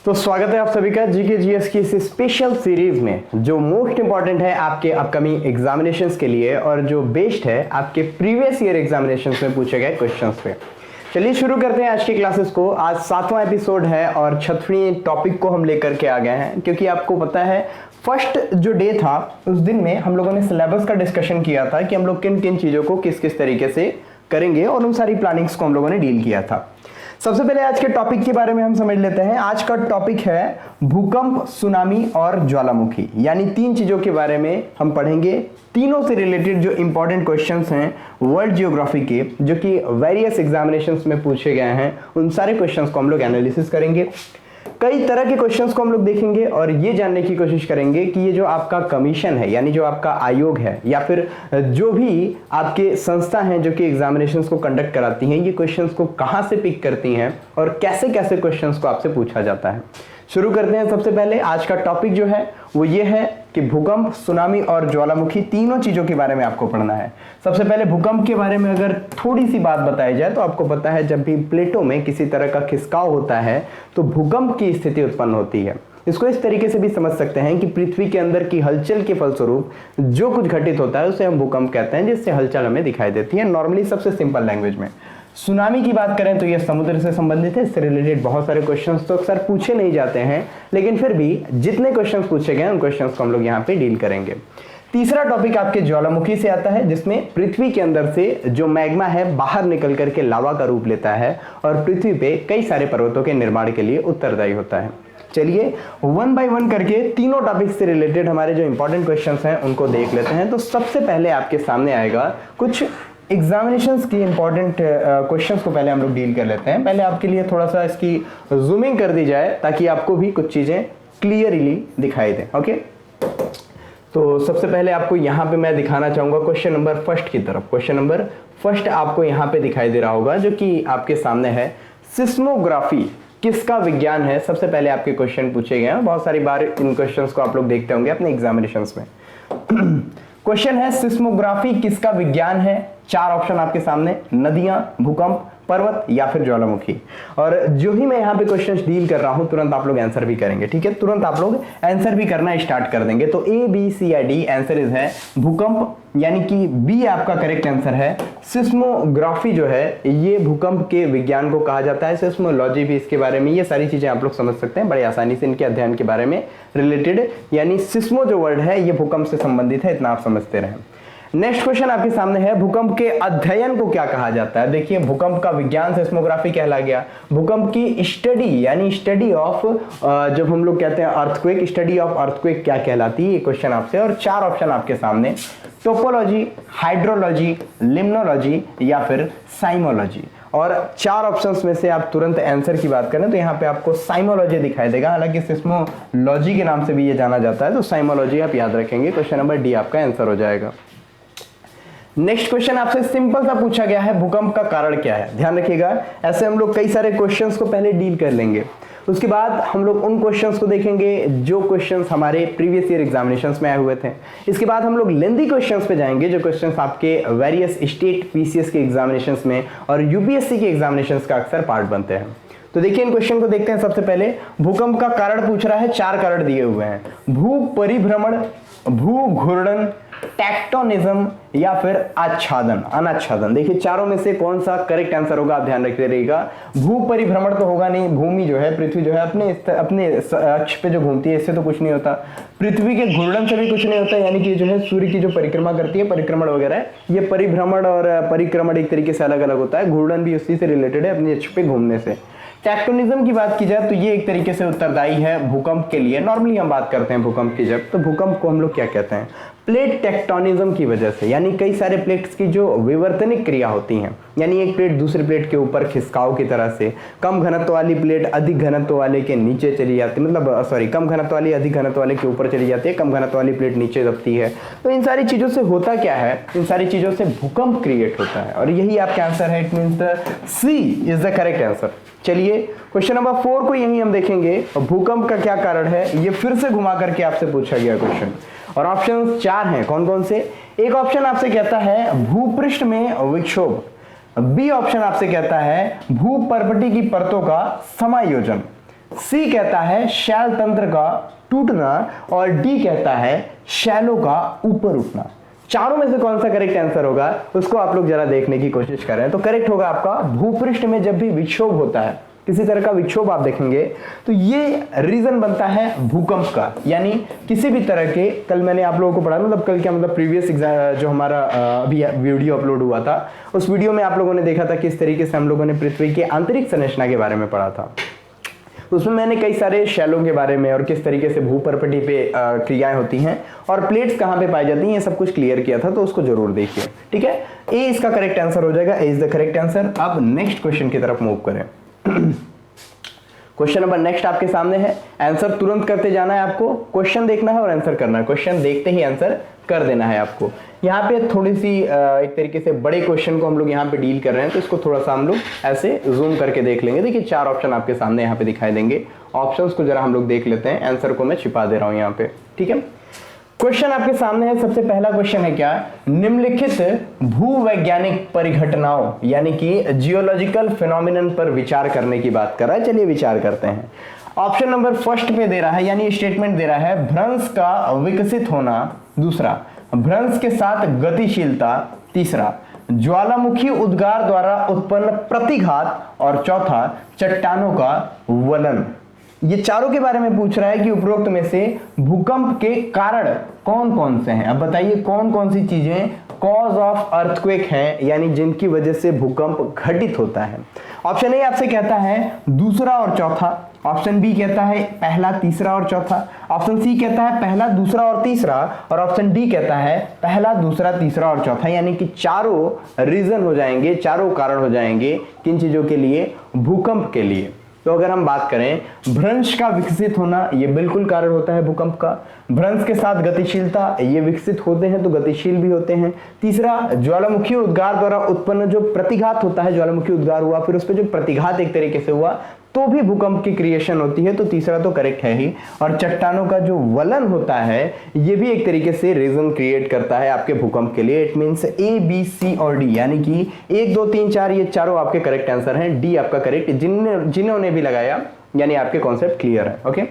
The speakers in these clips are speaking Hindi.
तो स्वागत है आप सभी का जीके जीएस की इस स्पेशल सीरीज में जो मोस्ट इंपॉर्टेंट है आपके अपकमिंग एग्जामिनेशंस के लिए और जो बेस्ड है आपके प्रीवियस ईयर एग्जामिनेशंस में पूछे गए क्वेश्चंस पे। चलिए शुरू करते हैं आज की क्लासेस को। आज 7वां एपिसोड है और 6वें टॉपिक को हम लेकर के आ गए हैं, क्योंकि आपको पता है फर्स्ट जो डे था उस दिन में हम लोगों ने सिलेबस का डिस्कशन किया था कि हम लोग किन किन चीज़ों को किस किस तरीके से करेंगे और उन सारी प्लानिंग्स को हम लोगों ने डील किया था। सबसे पहले आज के टॉपिक के बारे में हम समझ लेते हैं। आज का टॉपिक है भूकंप, सुनामी और ज्वालामुखी, यानी तीन चीजों के बारे में हम पढ़ेंगे। तीनों से रिलेटेड जो इंपॉर्टेंट क्वेश्चंस हैं वर्ल्ड जियोग्राफी के, जो कि वेरियस एग्जामिनेशंस में पूछे गए हैं, उन सारे क्वेश्चंस को हम लोग एनालिसिस करेंगे। कई तरह के क्वेश्चंस को हम लोग देखेंगे और ये जानने की कोशिश करेंगे कि ये जो आपका कमीशन है, यानी जो आपका आयोग है या फिर जो भी आपके संस्था हैं जो कि एग्जामिनेशंस को कंडक्ट कराती हैं, ये क्वेश्चंस को कहाँ से पिक करती हैं और कैसे कैसे क्वेश्चंस को आपसे पूछा जाता है। शुरू करते हैं। सबसे पहले आज का टॉपिक जो है वो ये है कि भूकंप, सुनामी और ज्वालामुखी, तीनों चीजों के बारे में आपको पढ़ना है। सबसे पहले भूकंप के बारे में अगर थोड़ी सी बात बताई जाए तो आपको पता है जब भी प्लेटों में किसी तरह का खिसकाव होता है तो भूकंप की स्थिति उत्पन्न होती है। इसको इस तरीके से भी समझ सकते हैं कि पृथ्वी के अंदर की हलचल के फलस्वरूप जो कुछ घटित होता है उसे हम भूकंप कहते हैं, जिससे हलचल हमें दिखाई देती है नॉर्मली सबसे सिंपल लैंग्वेज में। सुनामी की बात करें तो यह समुद्र से संबंधित है। इससे रिलेटेड बहुत सारे क्वेश्चंस तो अक्सर पूछे नहीं जाते हैं, लेकिन फिर भी जितने क्वेश्चंस पूछे गए उन क्वेश्चंस को हम लोग यहाँ पे डील करेंगे। तीसरा टॉपिक आपके ज्वालामुखी से आता है, जिसमें पृथ्वी के अंदर से जो मैग्मा है बाहर निकल करके लावा का रूप लेता है और पृथ्वी पे कई सारे पर्वतों के निर्माण के लिए उत्तरदायी होता है। चलिए वन बाय वन करके तीनों टॉपिक से रिलेटेड हमारे जो इंपॉर्टेंट क्वेश्चंस हैं उनको देख लेते हैं। तो सबसे पहले आपके सामने आएगा कुछ एग्जामिनेशंस की इंपॉर्टेंट क्वेश्चंस को पहले हम लोग डील कर लेते हैं। पहले आपके लिए थोड़ा सा इसकी जूमिंग कर दी जाए ताकि आपको भी कुछ चीजें क्लियरली दिखाई दें। ओके, तो सबसे पहले आपको यहाँ पे मैं दिखाना चाहूंगा क्वेश्चन नंबर फर्स्ट की तरफ। क्वेश्चन नंबर फर्स्ट आपको यहाँ पे दिखाई दे रहा होगा, जो कि आपके सामने है। सिस्मोग्राफी किसका विज्ञान है? सबसे पहले आपके क्वेश्चन पूछे गए हैं, बहुत सारी बार इन क्वेश्चंस को आप लोग देखते होंगे अपने एग्जामिनेशंस में। क्वेश्चन है सिस्मोग्राफी किसका विज्ञान है? चार ऑप्शन आपके सामने, नदियां, भूकंप, पर्वत या फिर ज्वालामुखी। और जो ही मैं यहाँ पे क्वेश्चंस डील कर रहा हूं तुरंत आप लोग आंसर भी करेंगे, ठीक है? तुरंत आप लोग आंसर भी करना स्टार्ट कर देंगे। तो A B C I D answer is है भूकंप, यानी कि बी आपका करेक्ट आंसर है। सिस्मोग्राफी जो है ये भूकंप के विज्ञान को कहा जाता है। सिस्मोलॉजी भी इसके बारे में, ये सारी चीजें आप लोग समझ सकते हैं बड़े आसानी से इनके अध्ययन के बारे में रिलेटेड, यानी सिस्मो जो वर्ड है ये भूकंप से संबंधित है, इतना आप समझते रहें। नेक्स्ट क्वेश्चन आपके सामने है, भूकंप के अध्ययन को क्या कहा जाता है? देखिए, भूकंप का विज्ञान सिस्मोग्राफी कहला गया। भूकंप की स्टडी यानी स्टडी ऑफ, जब हम लोग कहते हैं अर्थक्वेक, स्टडी ऑफ अर्थक्वेक क्या कहलाती है? ये क्वेश्चन आपसे। और चार ऑप्शन आपके सामने, टोपोलॉजी, हाइड्रोलॉजी, लिम्नोलॉजी या फिर साइमोलॉजी। और चार ऑप्शंस में से आप तुरंत आंसर की बात करें तो यहाँ पे आपको साइमोलॉजी दिखाई देगा, हालांकि सिस्मोलॉजी के नाम से भी ये जाना जाता है, तो साइमोलॉजी आप याद रखेंगे। क्वेश्चन नंबर डी आपका आंसर हो जाएगा। नेक्स्ट क्वेश्चन आपसे सिंपल सा पूछा गया है, भूकंप का कारण क्या है? ध्यान रखिएगा, ऐसे हम लोग कई सारे क्वेश्चंस को पहले डील कर लेंगे, उसके बाद हम लोग उन क्वेश्चंस को देखेंगे जो क्वेश्चंस हमारे प्रीवियस ईयर एग्जामिनेशंस में आए हुए थे। इसके बाद हम लोग लेंथी क्वेश्चंस पे जाएंगे, जो क्वेश्चंस आपके वेरियस स्टेट पीसीएस के एग्जामिनेशंस में और यूपीएससी के एग्जामिनेशंस का अक्सर पार्ट बनते हैं। तो देखिए इन क्वेश्चन को देखते हैं। सबसे पहले भूकंप का कारण पूछ रहा है, चार कारण दिए हुए हैं, भू परिभ्रमण, भू घूर्णन, टेक्टोनिज्म या फिर आच्छादन, अनाच्छादन। देखिए चारों में से कौन सा करेक्ट आंसर होगा, आप ध्यान रखते रहिएगा। भू परिभ्रमण तो होगा नहीं, भूमि जो है, पृथ्वी जो है अपने अक्ष पे जो घूमती है इससे तो कुछ नहीं होता। पृथ्वी के घूर्णन से भी कुछ नहीं होता, यानी कि जो है सूर्य की जो परिक्रमा करती है, परिक्रमण वगैरह, ये परिभ्रमण और परिक्रमण एक तरीके से अलग अलग होता है, घूर्णन भी उसी से रिलेटेड है, अपने अक्ष पे घूमने से। टेक्टोनिज्म की बात की जाए तो ये एक तरीके से उत्तरदायी है भूकंप के लिए। नॉर्मली हम बात करते हैं भूकंप की, जब तो भूकंप को हम लोग क्या कहते हैं? प्लेट टेक्टोनिज्म की वजह से, यानी कई सारे प्लेट्स की जो विवर्तनिक क्रिया होती हैं, यानी एक प्लेट दूसरी प्लेट के ऊपर खिसकाव की तरह से, कम घनत्व वाली प्लेट अधिक घनत्व वाले के नीचे चली जाती है, कम घनत्व वाली अधिक घनत्व वाले के ऊपर चली जाती है, कम घनत्व वाली प्लेट नीचे दबती है। तो इन सारी चीजों से होता क्या है? इन सारी चीजों से भूकंप क्रिएट होता है और यही आपका आंसर है। It means the C is the correct answer. चलिए क्वेश्चन नंबर 4 को यही हम देखेंगे, भूकंप का क्या कारण है, ये फिर से घुमा करके आपसे पूछा गया क्वेश्चन। और ऑप्शन चार हैं, कौन कौन से? एक ऑप्शन आपसे कहता है भूपृष्ठ में विक्षोभ, बी ऑप्शन आपसे कहता है भूपर्वती की परतों का समायोजन, सी कहता है शैल तंत्र का टूटना और डी कहता है शैलों का ऊपर उठना। चारों में से कौन सा करेक्ट आंसर होगा उसको आप लोग जरा देखने की कोशिश करें। तो करेक्ट होगा आपका भूपृष्ठ में जब भी विक्षोभ होता है, किसी तरह का विक्षोभ आप देखेंगे तो ये रीजन बनता है भूकंप का, यानी किसी भी तरह के, कल मैंने आप लोगों को पढ़ा, मतलब कल क्या मतलब प्रीवियस एग्जाम जो हमारा अभी वीडियो अपलोड हुआ था उस वीडियो में आप लोगों ने देखा था किस तरीके से हम लोगों ने पृथ्वी के आंतरिक संरचना के बारे में पढ़ा था। उसमें मैंने कई सारे शैलों के बारे में और किस तरीके से भूपर्पटी पे क्रियाएं होती हैं और प्लेट्स कहाँ पे पाई जाती हैं ये सब कुछ क्लियर किया था, तो उसको जरूर देखिए। ठीक है, ए इसका करेक्ट आंसर हो जाएगा, ए इज द करेक्ट आंसर। अब नेक्स्ट क्वेश्चन की तरफ मूव करें। क्वेश्चन नंबर नेक्स्ट आपके सामने है, आंसर तुरंत करते जाना है आपको, क्वेश्चन देखना है और आंसर करना है, क्वेश्चन देखते ही आंसर कर देना है आपको। यहाँ पे थोड़ी सी एक तरीके से बड़े क्वेश्चन को हम लोग यहाँ पे डील कर रहे हैं, तो इसको थोड़ा सा हम लोग ऐसे जूम करके देख लेंगे। देखिए 4 ऑप्शन आपके सामने यहाँ पे दिखाई देंगे, ऑप्शंस को जरा हम लोग देख लेते हैं, आंसर को मैं छिपा दे रहा हूँ यहाँ पे। ठीक है, क्वेश्चन आपके सामने है, सबसे पहला क्वेश्चन है क्या, निम्नलिखित भूवैज्ञानिक परिघटनाओं यानी कि जियोलॉजिकल फिनोमिनन पर विचार करने की बात कर रहा है। चलिए विचार करते हैं। ऑप्शन नंबर फर्स्ट पे दे रहा है, यानी स्टेटमेंट दे रहा है भ्रंश का विकसित होना, दूसरा भ्रंश के साथ गतिशीलता, तीसरा ज्वालामुखी उद्गार द्वारा उत्पन्न प्रतिघात और चौथा चट्टानों का वलन। ये चारों के बारे में पूछ रहा है कि उपरोक्त में से भूकंप के कारण कौन कौन से हैं। अब बताइए कौन कौन सी चीजें कॉज ऑफ अर्थक्वेक हैं, यानी जिनकी वजह से भूकंप घटित होता है। ऑप्शन ए आपसे कहता है दूसरा और चौथा, ऑप्शन बी कहता है पहला, तीसरा और चौथा, ऑप्शन सी कहता है पहला, दूसरा और तीसरा, और ऑप्शन डी कहता है पहला, दूसरा, तीसरा और चौथा। यानी कि चारों रीजन हो जाएंगे, चारों कारण हो जाएंगे किन चीजों के लिए, भूकंप के लिए। तो अगर हम बात करें भ्रंश का विकसित होना, ये बिल्कुल कारण होता है भूकंप का। भ्रंश के साथ गतिशीलता, ये विकसित होते हैं तो गतिशील भी होते हैं। तीसरा ज्वालामुखी उद्गार द्वारा उत्पन्न जो प्रतिघात होता है, ज्वालामुखी उद्गार हुआ फिर उस पर जो प्रतिघात एक तरीके से हुआ तो भी भूकंप की क्रिएशन होती है, तो तीसरा तो करेक्ट है ही। और चट्टानों का जो वलन होता है ये भी एक तरीके से रीजन क्रिएट करता है आपके भूकंप के लिए। इट मींस ए, बी, सी और डी, यानी कि 1, 2, 3, 4 ये चारों आपके करेक्ट आंसर हैं। डी आपका करेक्ट, जिन्होंने भी लगाया यानी आपके कॉन्सेप्ट क्लियर है। ओके,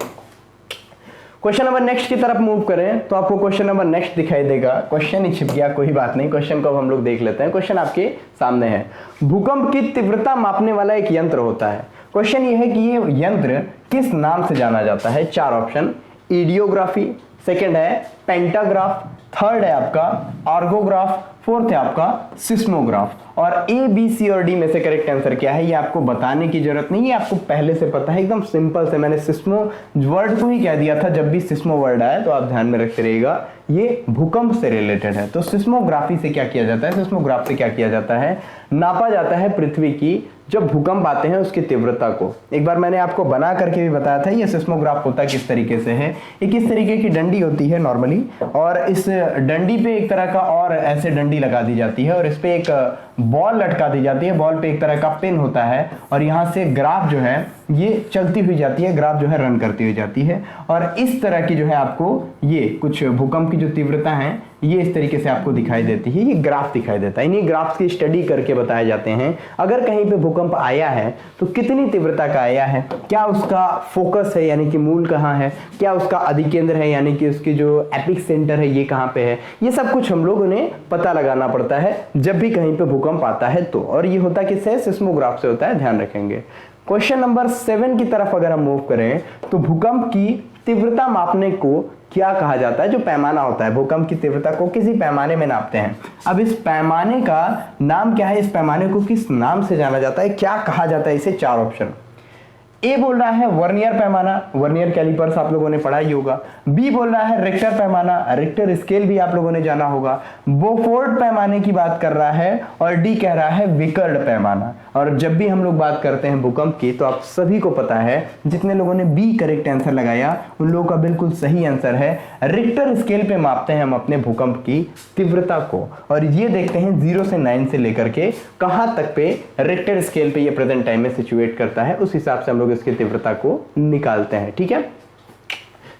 क्वेश्चन नंबर नेक्स्ट की तरफ मूव करें तो आपको क्वेश्चन नंबर नेक्स्ट दिखाई देगा। क्वेश्चन ही छिप गया, कोई बात नहीं, क्वेश्चन को हम लोग देख लेते हैं। क्वेश्चन आपके सामने है, भूकंप की तीव्रता मापने वाला एक यंत्र होता है। क्वेश्चन ये है कि ये यंत्र किस नाम से जाना जाता है। 4 ऑप्शन, ईडियोग्राफी, सेकंड है पेंटाग्राफ, थर्ड है आपका आर्गोग्राफ, फोर्थ है आपका सिस्मोग्राफ। और ए, बी, सी और डी में से करेक्ट आंसर क्या है ये आपको बताने की जरूरत नहीं है, आपको पहले से पता है, एकदम सिंपल से। मैंने सिस्मो वर्ड को ही कह दिया था, जब भी सिस्मो वर्ड आए तो आप ध्यान में रखते रहिएगा, ये भूकंप से रिलेटेड है। तो सिस्मोग्राफी से क्या किया जाता है, सिस्मोग्राफ से क्या किया जाता है, नापा जाता है पृथ्वी की जब भूकंप आते हैं उसकी तीव्रता को। एक बार मैंने आपको बना करके भी बताया था ये सिस्मोग्राफ होता किस तरीके से है। ये किस तरीके की डंडी होती है नॉर्मली, और इस डंडी पे एक तरह का और ऐसे डंडी लगा दी जाती है और इस पे एक बॉल लटका दी जाती है। बॉल पे एक तरह का पिन होता है और यहाँ से ग्राफ जो है ये चलती हुई जाती है, ग्राफ जो है रन करती हुई जाती है। और इस तरह की जो है आपको ये कुछ भूकंप की जो तीव्रता है ये इस तरीके से आपको दिखाई देती है, ये ग्राफ दिखाई देता है। इन्हीं ग्राफ्स की स्टडी करके बताए जाते हैं अगर कहीं पे भूकंप आया है तो कितनी तीव्रता का आया है, क्या उसका फोकस है यानी कि मूल कहाँ है, क्या उसका अधिकेंद्र है यानी कि उसकी जो एपिक सेंटर है ये कहाँ पे है, ये सब कुछ हम लोगों ने पता लगाना पड़ता है जब भी कहीं पे भूकंप आता है तो। और ये होता किससे, सिस्मोग्राफ से होता है, ध्यान रखेंगे। क्वेश्चन नंबर 7 की तरफ अगर हम मूव करें तो भूकंप की तीव्रता मापने को क्या कहा जाता है। जो पैमाना होता है भूकंप की तीव्रता को किसी पैमाने में नापते हैं। अब इस पैमाने का नाम क्या है, इस पैमाने को किस नाम से जाना जाता है, क्या कहा जाता है इसे। 4 ऑप्शन, ए बोल रहा है वर्नियर पैमाना, वर्नियर कैलिपर्स आप लोगों ने पढ़ा ही होगा। बी बोल रहा है रिक्टर पैमाना, रिक्टर स्केल भी आप लोगों ने जाना होगा। बोफोर्ड पैमाने की बात कर रहा है और डी कह रहा है विकर्ड पैमाना। और जब भी हम लोग बात करते हैं भूकंप की तो आप सभी को पता है, जितने लोगों ने बी करेक्ट आंसर लगाया उन लोगों का बिल्कुल सही आंसर है। रिक्टर स्केल पे मापते हैं हम अपने भूकंप की तीव्रता को और ये देखते हैं 0 से 9 से लेकर के कहां तक पे रिक्टर स्केल पे ये प्रेजेंट टाइम में सिचुएट करता है, उस हिसाब से हम लोग इसकी तीव्रता को निकालते हैं। ठीक है,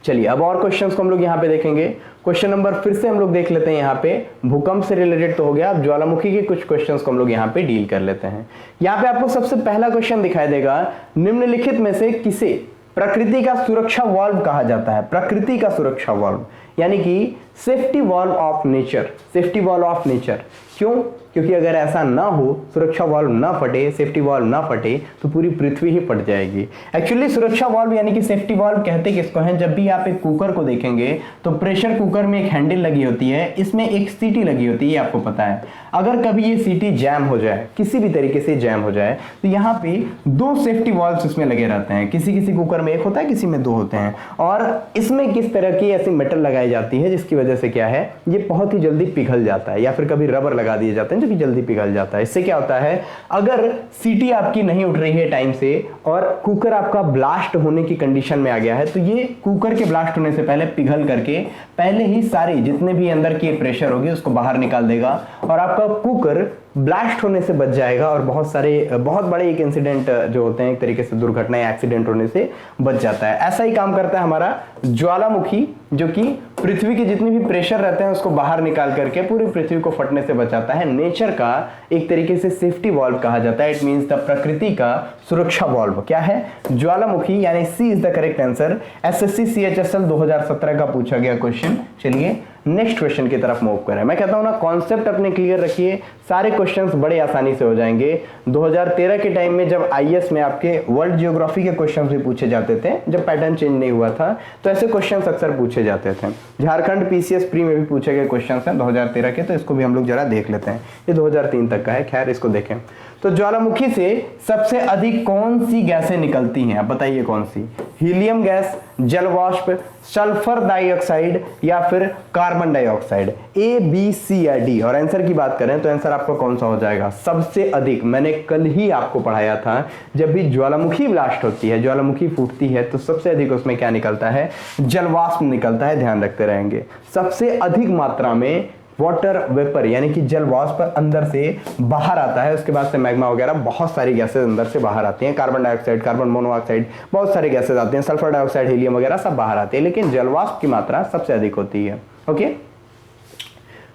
चलिए अब और क्वेश्चंस को हम लोग यहाँ पे देखेंगे। क्वेश्चन नंबर फिर से हम लोग देख लेते हैं यहाँ पे, भूकंप से रिलेटेड तो हो गया, अब ज्वालामुखी के कुछ क्वेश्चंस को हम लोग यहाँ पे डील कर लेते हैं। यहाँ पे आपको सबसे पहला क्वेश्चन दिखाई देगा, निम्नलिखित में से किसे प्रकृति का सुरक्षा वाल्व कहा जाता है, प्रकृति का सुरक्षा वाल्व, यानी कि safety valve of nature, safety valve of nature. क्यों? क्योंकि अगर ऐसा ना हो, सुरक्षा वाल्व ना फटे, सेफ्टी वाल्व ना फटे, तो पूरी पृथ्वी ही फट जाएगी। एक्चुअली सुरक्षा वाल्व यानी कि सेफ्टी वाल्व कहते किसको हैं? जब भी आप एक कुकर को देखेंगे तो प्रेशर कुकर में एक हैंडल लगी होती है, इसमें एक सीटी लगी होती है, ये आपको पता है। अगर कभी ये सीटी जैम हो जाए, किसी भी तरीके से जैम हो जाए, तो यहाँ पे 2 सेफ्टी वाल्व इसमें लगे रहते हैं। किसी किसी कुकर में 1 होता है, किसी में 2 होते हैं। और इसमें किस तरह की ऐसी मेटल लगाई जाती है जिसकी वजह से क्या है, ये बहुत ही जल्दी पिघल जाता है, या फिर कभी रबर लगा दिए जाते हैं जो कि जल्दी पिघल जाता है। इससे क्या होता है, अगर सीटी आपकी नहीं उठ रही है टाइम से और कुकर आपका ब्लास्ट होने की कंडीशन में आ गया है, तो ये कुकर के ब्लास्ट होने से पहले पिघल करके पहले ही सारी जितने भी अंदर की प्रेशर होगी उसको बाहर निकाल देगा और आपका कुकर ब्लास्ट होने से बच जाएगा और बहुत बड़े एक इंसिडेंट जो होते हैं, एक तरीके से दुर्घटना या एक्सीडेंट होने से बच जाता है। ऐसा ही काम करता है हमारा ज्वालामुखी, जो कि पृथ्वी के जितने भी प्रेशर रहते हैं उसको बाहर निकाल करके पूरी पृथ्वी को फटने से बचाता है। नेचर का एक तरीके से सेफ्टी वॉल्व कहा जाता है। इट मींस द प्रकृति का सुरक्षा वॉल्व क्या है? ज्वालामुखी, यानी C is the correct answer. SSC CHSL 2017 का पूछा गया क्वेश्चन। चलिए नेक्स्ट क्वेश्चन की तरफ मूव करें। मैं कहता हूं ना, कॉन्सेप्ट अपने क्लियर रखिए, सारे क्वेश्चंस बड़े आसानी से हो जाएंगे। 2013 के टाइम में जब IAS में आपके वर्ल्ड जियोग्राफी के क्वेश्चंस भी पूछे जाते थे, जब पैटर्न चेंज नहीं हुआ था, तो ऐसे क्वेश्चंस अक्सर पूछे जाते थे। झारखंड PCS प्री में भी पूछे गए क्वेश्चंस हैं 2013 के, तो इसको भी हम लोग जरा देख लेते हैं। ये 2003 तक का है, खैर इसको देखें। तो ज्वालामुखी से सबसे अधिक कौन सी गैसें निकलती हैं? आप बताइए कौन सी? हीलियम गैस, जल वाष्प, सल्फर डाइऑक्साइड या फिर carbon dioxide? A, B, C या D? और आंसर की बात करें तो आंसर आपका कौन सा हो जाएगा? सबसे अधिक। मैंने कल ही आपको पढ़ाया था, जब भी ज्वालामुखी ब्लास्ट होती है, ज्वालामुखी फूटती है, तो सबसे अधिक उसमें क्या निकलता है? जलवाष्प निकलता है। ध्यान रखते रहेंगे, सबसे अधिक मात्रा में वाटर वेपर यानी कि जल वाष्प अंदर से बाहर आता है। उसके बाद से मैग्मा वगैरह बहुत सारी गैसेस अंदर से बाहर आती हैं। कार्बन डाइऑक्साइड, कार्बन मोनोऑक्साइड, बहुत सारे गैसेस आते हैं, सल्फर डाइऑक्साइड, हीलियम वगैरह सब बाहर आते हैं, लेकिन जल वाष्प की मात्रा सबसे अधिक होती है। ओके,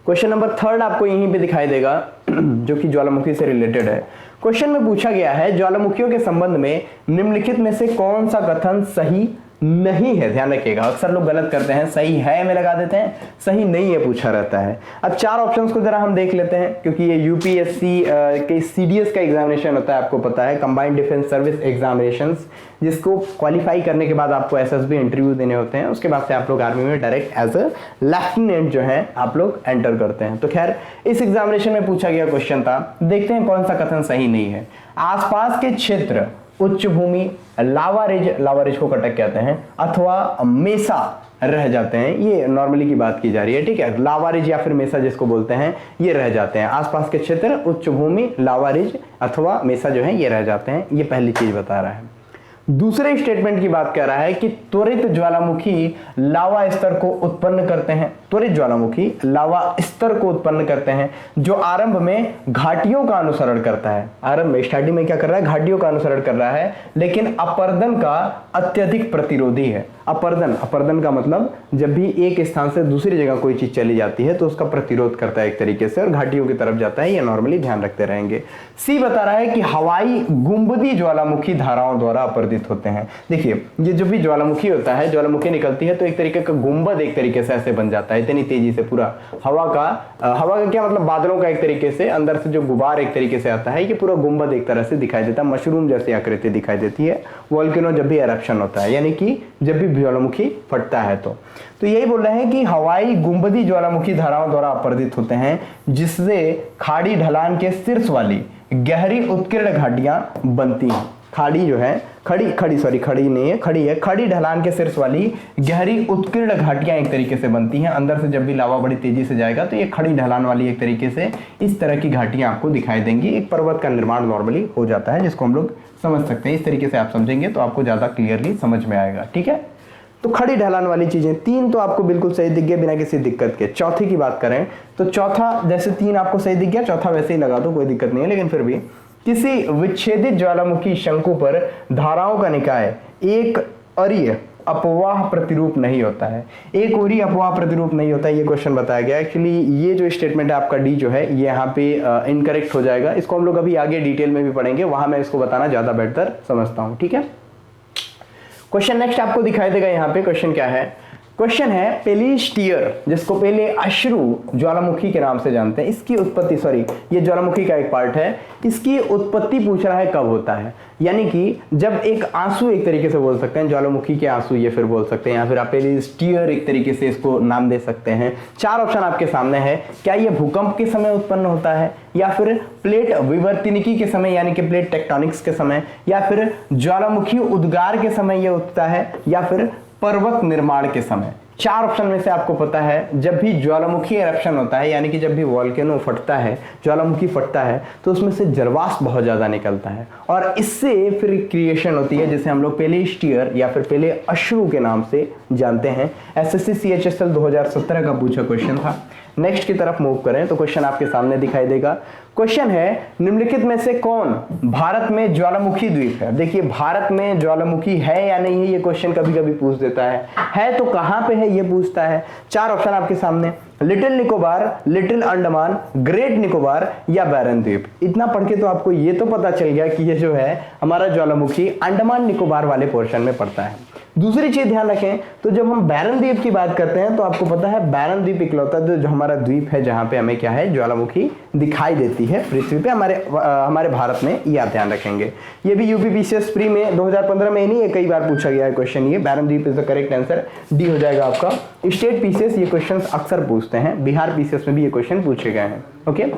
क्वेश्चन नंबर 3 आपको यहीं पे दिखाई देगा, जो कि ज्वालामुखी से रिलेटेड है। क्वेश्चन में पूछा गया है, ज्वालामुखियों के संबंध में निम्नलिखित में से कौन सा कथन सही नहीं है? ध्यान रखिएगा, अक्सर लोग गलत करते हैं, सही है में लगा देते हैं, सही नहीं है पूछा रहता है। अब 4 ऑप्शंस को जरा हम देख लेते हैं, क्योंकि ये UPSC के CDS का एग्जामिनेशन होता है, आपको पता है, कंबाइंड डिफेंस सर्विस एग्जामिनेशंस, जिसको क्वालिफाई करने के बाद आपको SSB इंटरव्यू देने होते हैं। उसके बाद से आप लोग आर्मी में डायरेक्ट एज अ लेफ्टिनेंट जो है आप लोग एंटर करते हैं। तो खैर, इस एग्जामिनेशन में पूछा गया क्वेश्चन था, देखते हैं कौन सा कथन सही नहीं है। आसपास के क्षेत्र उच्च भूमि, लावारिज को कटक कहते हैं, अथवा मेसा रह जाते हैं। ये नॉर्मली की बात की जा रही है, ठीक है। लावारिज या फिर मेसा जिसको बोलते हैं, ये रह जाते हैं। आसपास के क्षेत्र उच्च भूमि, लावारिज अथवा मेसा जो है ये रह जाते हैं। ये पहली चीज बता रहा है। दूसरे स्टेटमेंट की बात कर रहा है कि त्वरित ज्वालामुखी लावा स्तर को उत्पन्न करते हैं। त्वरित ज्वालामुखी लावा स्तर को उत्पन्न करते हैं, जो आरंभ में घाटियों का अनुसरण करता है। आरंभ में, स्टार्टिंग में क्या कर रहा है? घाटियों का अनुसरण कर रहा है, लेकिन अपर्दन का अत्यधिक प्रतिरोधी है। अपर्दन का मतलब जब भी एक स्थान से दूसरी जगह कोई चीज चली जाती है तो उसका प्रतिरोध करता है एक तरीके से, और घाटियों की तरफ जाता है। ये नॉर्मली ध्यान रखते रहेंगे। सी बता रहा है कि हवाई गुंबदी ज्वालामुखी धाराओं द्वारा अपर्दित होते हैं। देखिए, ये जो भी ज्वालामुखी होता है, ज्वालामुखी निकलती है तो एक तरीके का गुंबद एक तरीके से ऐसे बन जाता है, इतनी तेजी से पूरा हवा का क्या मतलब, बादलों का एक तरीके से अंदर से जो गुबार एक तरीके से आता है, ये पूरा गुंबद एक तरह से दिखाई देता है, मशरूम जैसी आकृति दिखाई देती है वोल्केनो जब भी एरप्शन होता है, यानी कि जब भी ज्वालामुखी फटता है। तो यही बोल रहे हैं कि हवाई गुंबदी ज्वालामुखी धाराओं द्वारा अपर्दित होते हैं, जिससे खाड़ी ढलान के शीर्ष वाली गहरी उत्कीर्ण घाटियां बनती हैं। खाड़ी जो है, खड़ी ढलान के शीर्ष वाली गहरी उत्कीर्ण घाटियां एक तरीके से बनती हैं। अंदर से जब भी लावा बड़ी तेजी से जाएगा तो ये खड़ी ढलान वाली एक तरीके से इस तरह की घाटियां आपको दिखाई देंगी। एक पर्वत का निर्माण नॉर्मली हो जाता है, जिसको हम लोग समझ सकते हैं। इस तरीके से आप समझेंगे तो आपको ज्यादा क्लियरली समझ में आएगा, ठीक है। तो खड़ी ढलान वाली चीजें 3 तो आपको बिल्कुल सही दिख गया बिना किसी दिक्कत के। चौथी की बात करें तो चौथा, जैसे 3 आपको सही दिख गया, चौथा वैसे ही लगा दो, कोई दिक्कत नहीं है। लेकिन फिर भी किसी विच्छेदित ज्वालामुखी शंकु पर धाराओं का निकाय एक अरीय अपवाह प्रतिरूप नहीं होता है। एक ओरी अपवाह प्रतिरूप नहीं होता है, ये क्वेश्चन बताया गया। एक्चुअली ये जो स्टेटमेंट है आपका डी जो है, ये यहाँ पे इनकरेक्ट हो जाएगा। इसको हम लोग अभी आगे डिटेल में भी पढ़ेंगे, वहां मैं इसको बताना ज्यादा बेहतर समझता हूँ, ठीक है। क्वेश्चन नेक्स्ट आपको दिखाई देगा यहाँ पे। क्वेश्चन क्या है? क्वेश्चन है पेलिस्टियर, जिसको पहले अश्रु ज्वालामुखी के नाम से जानते हैं, इसकी उत्पत्ति, सॉरी ये ज्वालामुखी का एक पार्ट है, इसकी उत्पत्ति पूछ रहा है कब होता है। यानी कि जब एक आंसू, एक तरीके से बोल सकते हैं ज्वालामुखी के आंसू ये फिर बोल सकते हैं, या फिर आप पेलिस्टियर एक तरीके से इसको नाम दे सकते हैं। 4 ऑप्शन आपके सामने है। क्या ये भूकंप के समय उत्पन्न होता है, या फिर प्लेट विवर्तनिकी के समय यानी कि प्लेट टेक्टोनिक्स के समय, या फिर ज्वालामुखी उद्गार के समय ये उठता है, या फिर पर्वत निर्माण के समय। 4 ऑप्शन में से आपको पता है जब भी ज्वालामुखी एरप्शन होता है, यानी कि जब भी वोल्केनो फटता है, ज्वालामुखी फटता है, तो उसमें से जलवाष्प बहुत ज्यादा निकलता है और इससे फिर क्रिएशन होती है जिसे हम लोग पेलिस्टियर या फिर पहले अश्रु के नाम से जानते हैं। एसएससी CHSL 2017 का पूछा क्वेश्चन था। नेक्स्ट की तरफ मूव करें तो क्वेश्चन आपके सामने दिखाई देगा। क्वेश्चन है निम्नलिखित में से कौन भारत में ज्वालामुखी द्वीप है? देखिए भारत में ज्वालामुखी है या नहीं है ये क्वेश्चन कभी कभी पूछ देता है तो कहां पे है ये पूछता है। 4 ऑप्शन आपके सामने, little Nicobar, little Andaman, great Nicobar या बैरन द्वीप। इतना पढ़ के तो आपको ये तो पता चल गया कि ये जो है हमारा ज्वालामुखी अंडमान निकोबार वाले पोर्शन में पड़ता है। दूसरी चीज ध्यान रखें तो जब हम बैरन द्वीप की बात करते हैं तो आपको पता है बैरन द्वीप इकलौता जो हमारा द्वीप है जहां पे हमें क्या है ज्वालामुखी दिखाई देती है पृथ्वी पे, हमारे भारत में। ये आप ध्यान रखेंगे। ये भी यूपीपीसीएस प्री में 2015 में ही नहीं, कई बार पूछा गया है क्वेश्चन। ये बैरन द्वीप is the correct answer, D हो जाएगा आपका। स्टेट पीसीएस ये क्वेश्चन अक्सर पूछते हैं, बिहार पीसीएस में भी ये क्वेश्चन पूछे गए हैं। ओके,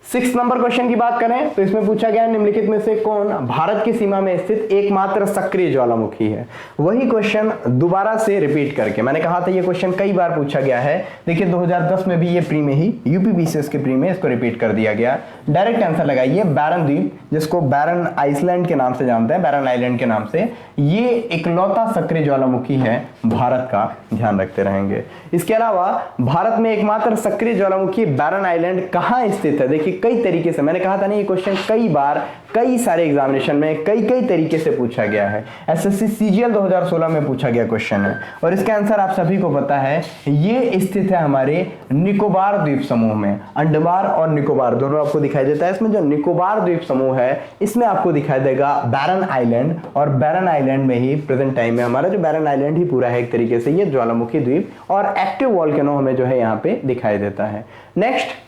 6 नंबर क्वेश्चन की बात करें तो इसमें पूछा गया निम्नलिखित में से कौन भारत की सीमा में स्थित एकमात्र सक्रिय ज्वालामुखी है। वही क्वेश्चन दोबारा से रिपीट करके, मैंने कहा था ये क्वेश्चन कई बार पूछा गया है। देखिए 2010 में भी ये प्री में ही यूपीपीसीएस के प्री में इसको रिपीट कर दिया गया। डायरेक्ट आंसर लगाइए बैरन द्वीप, जिसको बैरन आइसलैंड के नाम से जानते हैं, बैरन आइलैंड के नाम से। ये इकलौता सक्रिय ज्वालामुखी है भारत का, ध्यान रखते रहेंगे। इसके अलावा भारत में एकमात्र सक्रिय ज्वालामुखी बैरन आइलैंड कहां स्थित है? देखिए कई तरीके से, मैंने कहा था ना ये क्वेश्चन कई बार कई सारे एग्जामिनेशन में कई तरीके से पूछा गया है। एसएससी सीजीएल 2016 में पूछा गया क्वेश्चन है और इसका आंसर आप सभी को पता है। ये स्थित है हमारे निकोबार द्वीप समूह में। अंडमान और निकोबार दोनों आपको दिखाई देता है। इसमें जो निकोबार द्वीप समूह है इसमें आपको दिखाई देगा बैरन आइलैंड, और बैरन आइलैंड में ही प्रेजेंट टाइम में हमारा जो बैरन आइलैंड ही पूरा है एक तरीके से ये ज्वालामुखी द्वीप और एक्टिव वोल्केनो हमें जो है यहाँ पे दिखाई देता है। नेक्स्ट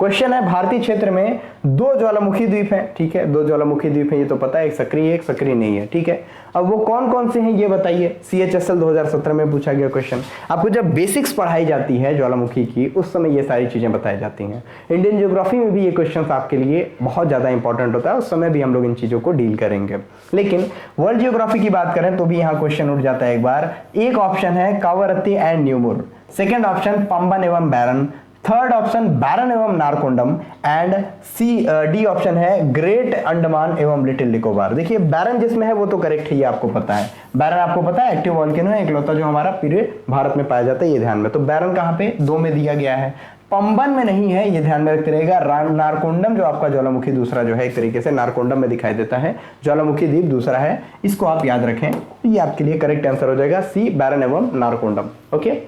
क्वेश्चन है भारतीय क्षेत्र में 2 ज्वालामुखी द्वीप हैं, ठीक है, 2 ज्वालामुखी द्वीप हैं ये तो पता है, एक सक्रिय एक सक्रिय नहीं है, ठीक है। अब वो कौन कौन से हैं ये बताइए। CHSL 2017 में पूछा गया क्वेश्चन। आपको जब बेसिक्स पढ़ाई जाती है ज्वालामुखी की उस समय ये सारी चीजें बताई जाती हैं। इंडियन ज्योग्राफी में भी ये क्वेश्चन आपके लिए बहुत ज्यादा इंपॉर्टेंट होता है, उस समय भी हम लोग इन चीजों को डील करेंगे। लेकिन वर्ल्ड ज्योग्राफी की बात करें तो भी यहाँ क्वेश्चन उठ जाता है एक बार। एक ऑप्शन है Kavaratti and न्यूमुर, second option Pamban एवं बैरन, थर्ड ऑप्शन बैरन एवं नारकोंडम एंड डी ऑप्शन है ग्रेट अंडमान एवं लिटिल निकोबार। देखिए बैरन जिसमें है वो तो करेक्ट है, ये आपको पता है। बैरन आपको पता है एक्टिव वोल्केनो है, इकलौता जो हमारा पूरे भारत में पाया जाता है, ये ध्यान में। तो बैरन कहाँ पे 2 में दिया गया है, पंबन में नहीं है, ये ध्यान में रखते रहेगा। नारकोंडम जो आपका ज्वालामुखी दूसरा जो है एक तरीके से नारकोंडम में दिखाई देता है, ज्वालामुखी द्वीप दूसरा है, इसको आप याद रखें। ये आपके लिए करेक्ट आंसर हो जाएगा सी, बैरन एवं नारकोंडम। ओके,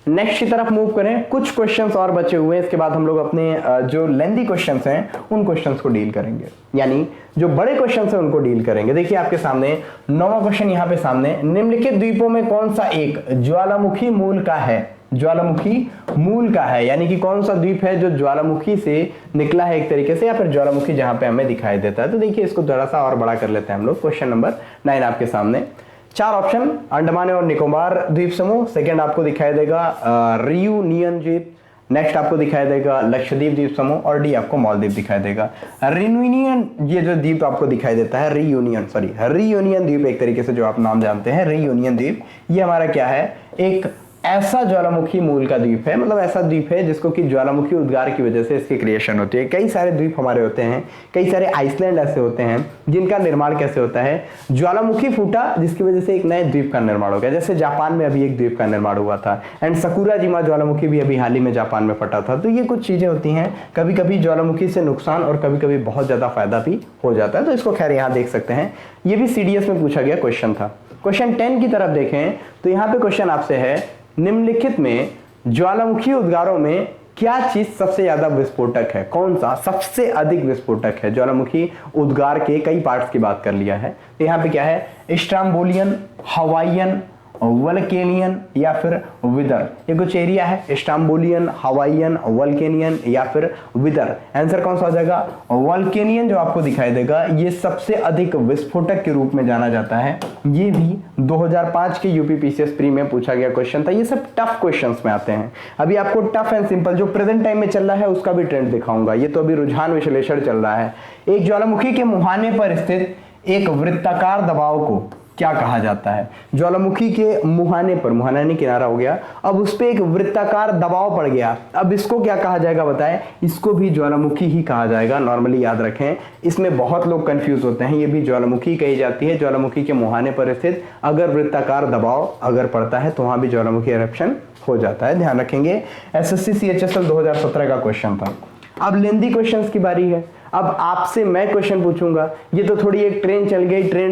नेक्स्ट की तरफ मूव करें। कुछ क्वेश्चंस और बचे हुए हैं, इसके बाद हम लोग अपने जो लेंथी क्वेश्चंस हैं उन क्वेश्चंस को डील करेंगे, यानी जो बड़े क्वेश्चंस हैं उनको डील करेंगे। देखिए आपके सामने 9वां क्वेश्चन यहाँ पे सामने, निम्नलिखित द्वीपों में कौन सा एक ज्वालामुखी मूल का है? ज्वालामुखी मूल का है, यानी कि कौन सा द्वीप है जो ज्वालामुखी से निकला है एक तरीके से, या फिर ज्वालामुखी जहां पे हमें दिखाई देता है। तो देखिए इसको थोड़ा सा और बड़ा कर लेते हैं हम लोग। क्वेश्चन नंबर 9 आपके सामने 4 ऑप्शन, अंडमान और निकोबार द्वीप समूह, सेकंड आपको दिखाई देगा रियूनियन द्वीप, नेक्स्ट आपको दिखाई देगा लक्षद्वीप द्वीप समूह और डी आपको मालदीव दिखाई देगा। रियूनियन ये जो द्वीप आपको दिखाई देता है, रियूनियन द्वीप एक तरीके से जो आप नाम जानते हैं रियूनियन द्वीप, ये हमारा क्या है, एक ऐसा ज्वालामुखी मूल का द्वीप है, मतलब ऐसा द्वीप है जिसको कि ज्वालामुखी उद्गार की वजह से इसकी क्रिएशन होती है। कई सारे द्वीप हमारे होते हैं, कई सारे आइसलैंड ऐसे होते हैं जिनका निर्माण कैसे होता है, ज्वालामुखी फूटा जिसकी वजह से एक नए द्वीप का निर्माण हो गया। जैसे जापान में अभी एक द्वीप का निर्माण हुआ था, एंड सकुराजिमा ज्वालामुखी भी अभी हाल ही में जापान में फटा था। तो ये कुछ चीजें होती हैं, कभी कभी ज्वालामुखी से नुकसान और कभी कभी बहुत ज्यादा फायदा भी हो जाता है। तो इसको खैर यहाँ देख सकते हैं, ये भी CDS में पूछा गया क्वेश्चन था। क्वेश्चन 10 की तरफ देखें तो यहाँ पे क्वेश्चन आपसे है, निम्नलिखित में ज्वालामुखी उद्गारों में क्या चीज सबसे ज्यादा विस्फोटक है, कौन सा सबसे अधिक विस्फोटक है? ज्वालामुखी उद्गार के कई पार्ट्स की बात कर लिया है, तो यहाँ पे क्या है, स्ट्राम्बोलियन, हवाइयन, वल्केनियन या फिर विदर। ये कुछ एरिया है, स्ट्राम्बोलियन, हवाइयन, वल्केनियन या फिर विदर। आंसर कौन सा हो जाएगा? वल्केनियन जो आपको दिखाई देगा, ये सबसे अधिक विस्फोटक के रूप में जाना जाता है। ये भी 2005 के यूपी पीसीएस प्री में पूछा गया क्वेश्चन था। ये सब टफ क्वेश्चंस में आते हैं। अभी आपको टफ एंड सिंपल जो प्रेजेंट टाइम में चल रहा है उसका भी ट्रेंड दिखाऊंगा। ये तो अभी रुझान विश्लेषण चल रहा है। एक ज्वालामुखी के मुहाने पर स्थित एक वृत्ताकार दबाव को क्या कहा जाता है? ज्वालामुखी के मुहाने पर, मुहाना नहीं किनारा हो गया, अब उस पे एक वृत्ताकार दबाव पड़ गया, अब इसको क्या कहा जाएगा बताएं? इसको भी ज्वालामुखी ही कहा जाएगा। नॉर्मली याद रखें, इसमें बहुत लोग कंफ्यूज होते हैं। ये भी ज्वालामुखी कही जाती है। ज्वालामुखी के मुहाने पर स्थित अगर वृत्ताकार दबाव अगर पड़ता है तो वहां भी ज्वालामुखी इरप्शन हो जाता है, ध्यान रखेंगे। एसएससी CHSL 2017 का क्वेश्चन था। अब लेंदी क्वेश्चंस की बारी है। अब आपसे मैं क्वेश्चन पूछूंगा। ये तो थोड़ी एक ट्रेंड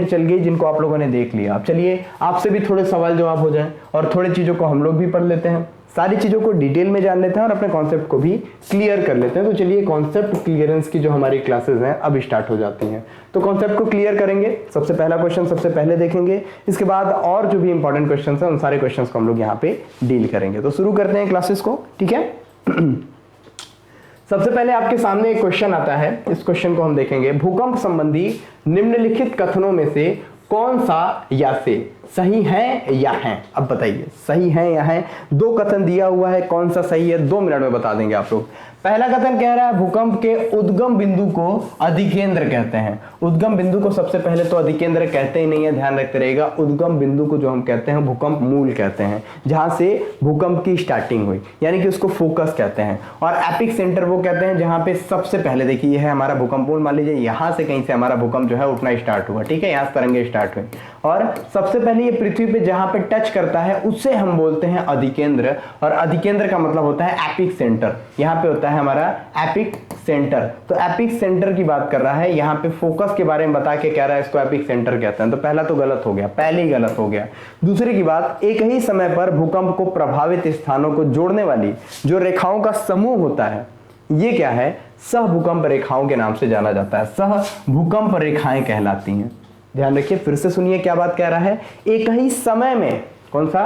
चल गई जिनको आप लोगों ने देख लिया। अब चलिए आपसे भी थोड़े सवाल जवाब हो जाएं और थोड़ी चीजों को हम लोग भी पढ़ लेते हैं, सारी चीजों को डिटेल में जान लेते हैं और अपने कॉन्सेप्ट को भी क्लियर कर लेते हैं। तो चलिए कॉन्सेप्ट क्लियरेंस की जो हमारी क्लासेस हैं अब स्टार्ट हो जाती हैं। तो कॉन्सेप्ट को क्लियर करेंगे, सबसे पहला क्वेश्चन सबसे पहले देखेंगे, इसके बाद और जो भी इंपॉर्टेंट क्वेश्चन हैं उन सारे क्वेश्चन को हम लोग यहाँ पे डील करेंगे। तो शुरू करते हैं क्लासेस को, ठीक है। सबसे पहले आपके सामने एक क्वेश्चन आता है। इस क्वेश्चन को हम देखेंगे। भूकंप संबंधी निम्नलिखित कथनों में से कौन सा या से सही है या है? अब बताइए सही है या है। दो कथन दिया हुआ है, कौन सा सही है 2 मिनट में बता देंगे आप लोग। पहला कथन कह रहा है भूकंप के उद्गम बिंदु को अधिकेंद्र कहते हैं। उद्गम बिंदु को सबसे पहले तो अधिकेंद्र कहते ही नहीं है, ध्यान रखते रहेगा। उद्गम बिंदु को जो हम कहते हैं भूकंप मूल कहते हैं, जहां से भूकंप की स्टार्टिंग हुई, यानी कि उसको फोकस कहते हैं। और एपिक सेंटर वो कहते हैं जहां पे सबसे पहले, देखिए है हमारा भूकंप मूल, मान लीजिए यहां से कहीं से हमारा भूकंप जो है उठना स्टार्ट हुआ, ठीक है, यहां से तरंगे स्टार्ट हुई और सबसे पहले ये पृथ्वी पे जहां पे टच करता है उससे हम बोलते हैं अधिकेंद्र। और अधिकेंद्र का मतलब होता है एपिक सेंटर। यहाँ पे होता है हमारा एपिक सेंटर। तो एपिक सेंटर की बात कर रहा है, यहाँ पे फोकस के बारे में बता के कह रहा है इसको एपिक सेंटर कहते हैं। तो पहला तो गलत हो गया, पहले ही गलत हो गया। दूसरी की बात, एक ही समय पर भूकंप को प्रभावित स्थानों को जोड़ने वाली जो रेखाओं का समूह होता है, ये क्या है? सह भूकंप रेखाओं के नाम से जाना जाता है। सह भूकंप रेखाएं कहलाती हैं। ध्यान रखिए, फिर से सुनिए क्या बात कह रहा है। एक ही समय में, कौन सा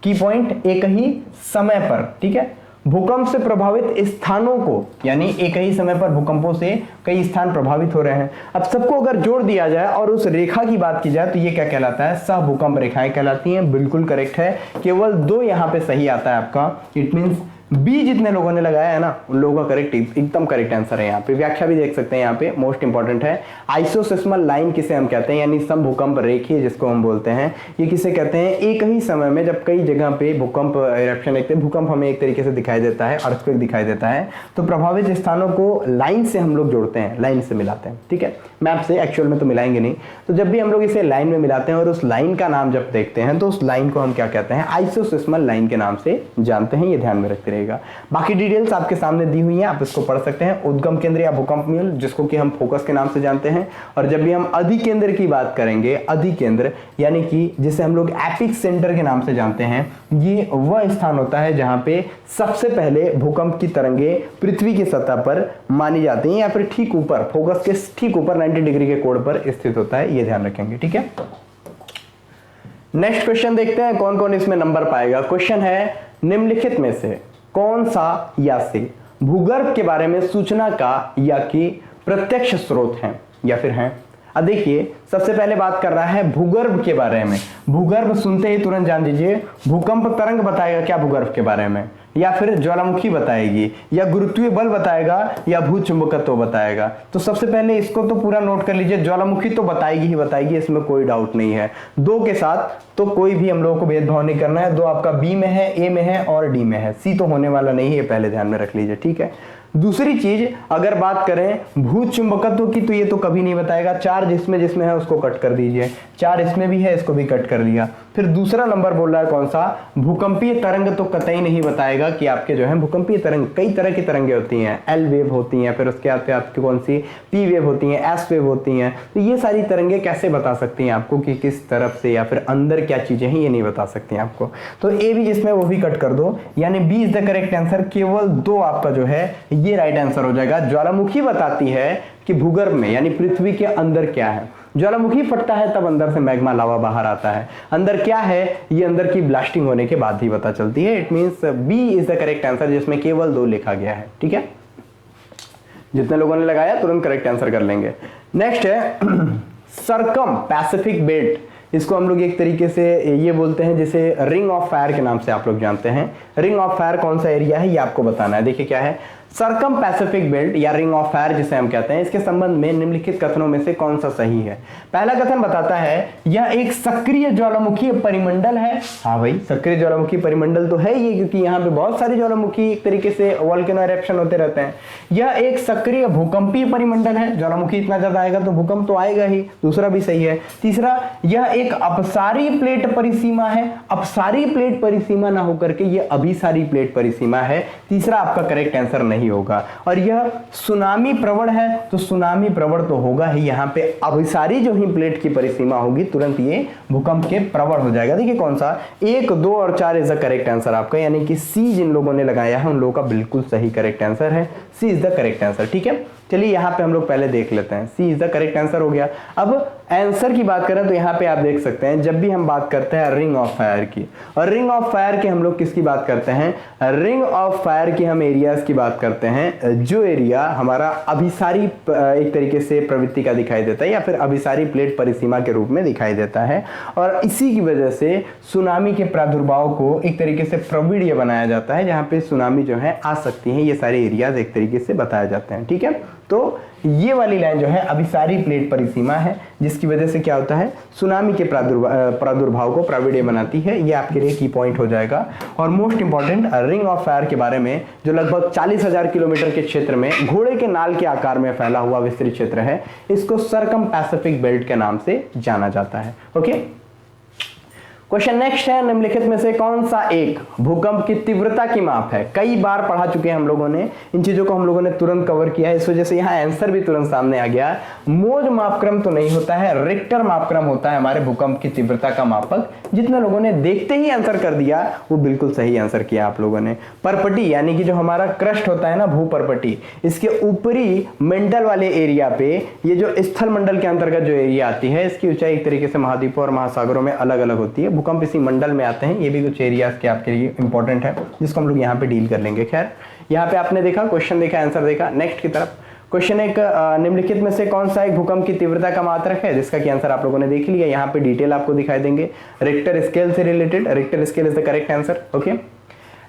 की पॉइंट? एक ही समय पर, ठीक है, भूकंप से प्रभावित स्थानों को, यानी एक ही समय पर भूकंपों से कई स्थान प्रभावित हो रहे हैं। अब सबको अगर जोड़ दिया जाए और उस रेखा की बात की जाए तो ये क्या कहलाता है? सह भूकंप रेखाएं कहलाती हैं। बिल्कुल करेक्ट है, केवल 2 यहाँ पे सही आता है आपका। इट मीन्स बी जितने लोगों ने लगाया है ना उन लोगों का करेक्ट, एकदम करेक्ट आंसर है। यहाँ पे व्याख्या भी देख सकते हैं, यहाँ पे मोस्ट इंपॉर्टेंट है। आइसोसिस्मल लाइन किसे हम कहते हैं, यानी समभूकंप रेखीय जिसको हम बोलते हैं, ये किसे कहते हैं? एक ही समय में जब कई जगह पे भूकंप इरप्शन, एक भूकंप हमें एक तरीके से दिखाई देता है, अर्थक्वेक दिखाई देता है, तो प्रभावित स्थानों को लाइन से हम लोग जोड़ते हैं, लाइन से मिलाते हैं, ठीक है। मैप से एक्चुअल में तो मिलाएंगे नहीं, तो जब भी हम लोग इसे लाइन में मिलाते हैं और उस लाइन का नाम जब देखते हैं तो उस लाइन को हम क्या कहते हैं? आइसोसिस्मल लाइन के नाम से जानते हैं। ये ध्यान में रखते रहेगा। बाकी डिटेल्स आपके सामने दी हुई हैं, आप इसको पढ़ सकते हैं। उद्गम केंद्र या भूकंप मूल, जिसको कि हम फोकस के नाम से जानते हैं। और जब भी हम अधिकेंद्र की बात करेंगे, अधिकेंद्र यानी कि जिसे हम लोग एपिक सेंटर के नाम से जानते हैं, ये वह स्थान होता है जहां पे सबसे पहले भूकंप की तरंगे पृथ्वी की सतह पर मानी जाती हैं, या फिर ठीक ऊपर, फोकस के ठीक ऊपर 90 डिग्री के कोण पर स्थित होता है। ये ध्यान रखेंगे, ठीक है। नेक्स्ट क्वेश्चन देखते हैं कौन कौन इसमें नंबर पाएगा। क्वेश्चन है निम्नलिखित में से कौन सा या से भूगर्भ के बारे में सूचना का या कि प्रत्यक्ष स्रोत है या फिर है? अब देखिए, सबसे पहले बात कर रहा है भूगर्भ के बारे में। भूगर्भ सुनते ही तुरंत जान दीजिए भूकंप तरंग बताएगा क्या भूगर्भ के बारे में, या फिर ज्वालामुखी बताएगी, या गुरुत्वीय बल बताएगा, या भूचुंबकत्व बताएगा। तो सबसे पहले इसको तो पूरा नोट कर लीजिए, ज्वालामुखी तो बताएगी ही बताएगी, इसमें कोई डाउट नहीं है। 2 के साथ तो कोई भी हम लोगों को भेदभाव नहीं करना है। 2 आपका बी में है, ए में है और डी में है, सी तो होने वाला नहीं है, पहले ध्यान में रख लीजिए, ठीक है। दूसरी चीज अगर बात करें भू चुंबकत्व की, तो ये तो कभी नहीं बताएगा। चार्ज इसमें जिसमें है उसको कट कर दीजिए, चार्ज इसमें भी है इसको भी कट कर दिया। फिर दूसरा नंबर बोल रहा है कौन सा, भूकंपीय तरंग, तो कतई नहीं बताएगा कि आपके जो है भूकंपीय तरंग, कई तरह की तरंगें होती हैं, एल वेव होती हैं, फिर उसके आते आपकी कौन सी पी वेव होती हैं, एस वेव होती हैं। तो ये सारी तरंगें कैसे बता सकती हैं आपको कि किस तरफ से या फिर अंदर क्या चीजें हैं, ये नहीं बता सकती हैं आपको। तो ए भी जिसमें वो भी कट कर दो, यानी B is the correct answer. केवल 2 आपका जो है ये राइट आंसर हो जाएगा। ज्वालामुखी बताती है कि भूगर्भ में यानी पृथ्वी के अंदर क्या है। ज्वालामुखी फटता है तब अंदर से मैग्मा लावा बाहर आता है। अंदर क्या है ये अंदर की ब्लास्टिंग होने के बाद ही पता चलती है। It means B is the correct answer, जिसमें केवल 2 लिखा गया है। ठीक है, जितने लोगों ने लगाया तुरंत करेक्ट आंसर कर लेंगे। नेक्स्ट है सरकम पैसिफिक बेल्ट। इसको हम लोग एक तरीके से ये बोलते हैं जिसे रिंग ऑफ फायर के नाम से आप लोग जानते हैं। रिंग ऑफ फायर कौन सा एरिया है ये आपको बताना है। देखिए क्या है, सरकम पैसिफिक बेल्ट या रिंग ऑफ फायर जिसे हम कहते हैं, इसके संबंध में निम्नलिखित कथनों में से कौन सा सही है। पहला कथन बताता है यह एक सक्रिय ज्वालामुखी परिमंडल है। हाँ भाई, सक्रिय ज्वालामुखी परिमंडल तो है ये, क्योंकि यहाँ पे बहुत सारे ज्वालामुखी एक तरीके से वोल्केनो इरेप्शन होते रहते हैं। यह एक सक्रिय भूकंपीय परिमंडल है, ज्वालामुखी इतना ज्यादा आएगा तो भूकंप तो आएगा ही, दूसरा भी सही है। तीसरा, यह एक अपसारी प्लेट परिसीमा है। अपसारी प्लेट परिसीमा ना होकर के ये अभिसारी प्लेट परिसीमा है। तीसरा आपका करेक्ट आंसर नहीं होगा। और यह सुनामी प्रवण है, तो सुनामी प्रवण तो होगा ही। यहाँ पे अभिसारी जो ही प्लेट की परिसीमा होगी तुरंत ये भूकंप के प्रवण हो जाएगा। देखिए कौन सा, 1, 2 और 4 इज द करेक्ट आंसर आपका, यानी कि सी जिन लोगों ने लगाया है उन लोगों का बिल्कुल सही करेक्ट आंसर है। सी इज द करेक्ट आंसर। ठीक है, चलिए यहाँ पे हम लोग पहले देख लेते हैं। सी इज द करेक्ट आंसर हो गया। अब आंसर की बात करें तो यहाँ पे आप देख सकते हैं जब भी हम बात करते हैं रिंग ऑफ फायर की, और रिंग ऑफ फायर की हम लोग किसकी बात करते हैं, रिंग ऑफ फायर की हम एरियाज की बात करते हैं जो एरिया हमारा अभिसारी एक तरीके से प्रवृत्ति का दिखाई देता है या फिर अभिसारी प्लेट परिसीमा के रूप में दिखाई देता है। और इसी की वजह से सुनामी के प्रादुर्भाव को एक तरीके से प्रवीण्य बनाया जाता है, जहाँ पे सुनामी जो है आ सकती है। ये सारे एरियाज एक तरीके से बताए जाते हैं। ठीक है, तो ये वाली लाइन जो है अभिसारी प्लेट परिसीमा है, जिसकी वजह से क्या होता है, सुनामी के प्रादुर्भाव को प्रावीण्य बनाती है। ये आपके लिए की पॉइंट हो जाएगा। और most important, ring of fire के बारे में, जो लगभग 40,000 किलोमीटर के क्षेत्र में घोड़े के नाल के आकार में फैला हुआ विस्तृत क्षेत्र है, इसको सरकम पैसिफिक बेल्ट के नाम से जाना जाता है। ओके, क्वेश्चन नेक्स्ट है, निम्नलिखित में से कौन सा एक भूकंप की तीव्रता की माप है। कई बार पढ़ा चुके हैं हम लोगों ने, इन चीजों को हम लोगों ने तुरंत कवर किया है, इस वजह से यहाँ आंसर भी तुरंत सामने आ गया। मोज मापक्रम तो नहीं होता है, रिक्टर मापक्रम होता है हमारे भूकंप की तीव्रता का मापक। जितने लोगों ने देखते ही आंसर कर दिया वो बिल्कुल सही आंसर किया आप लोगों ने। परपटी यानी कि जो हमारा क्रस्ट होता है ना, भू परपटी, इसके ऊपरी मंडल वाले एरिया पे, ये जो स्थल मंडल के अंतर्गत जो एरिया आती है, इसकी ऊंचाई एक तरीके से महाद्वीपों और महासागरों में अलग अलग होती है। भूकंप इसी मंडल में आते हैं। ये भी कुछ एरियाज के आपके लिए इंपॉर्टेंट है, जिसको हम लोग यहाँ पे डील कर लेंगे। खैर, यहाँ पे आपने देखा, क्वेश्चन देखा, आंसर देखा। नेक्स्ट की तरफ क्वेश्चन एक, निम्नलिखित में से कौन सा एक भूकंप की तीव्रता का मात्रक है, जिसका कि आंसर आप लोगों ने देख लिया। यहाँ पे डिटेल आपको दिखाई देंगे रिक्टर स्केल से related. Richter scale is the correct answer. Okay,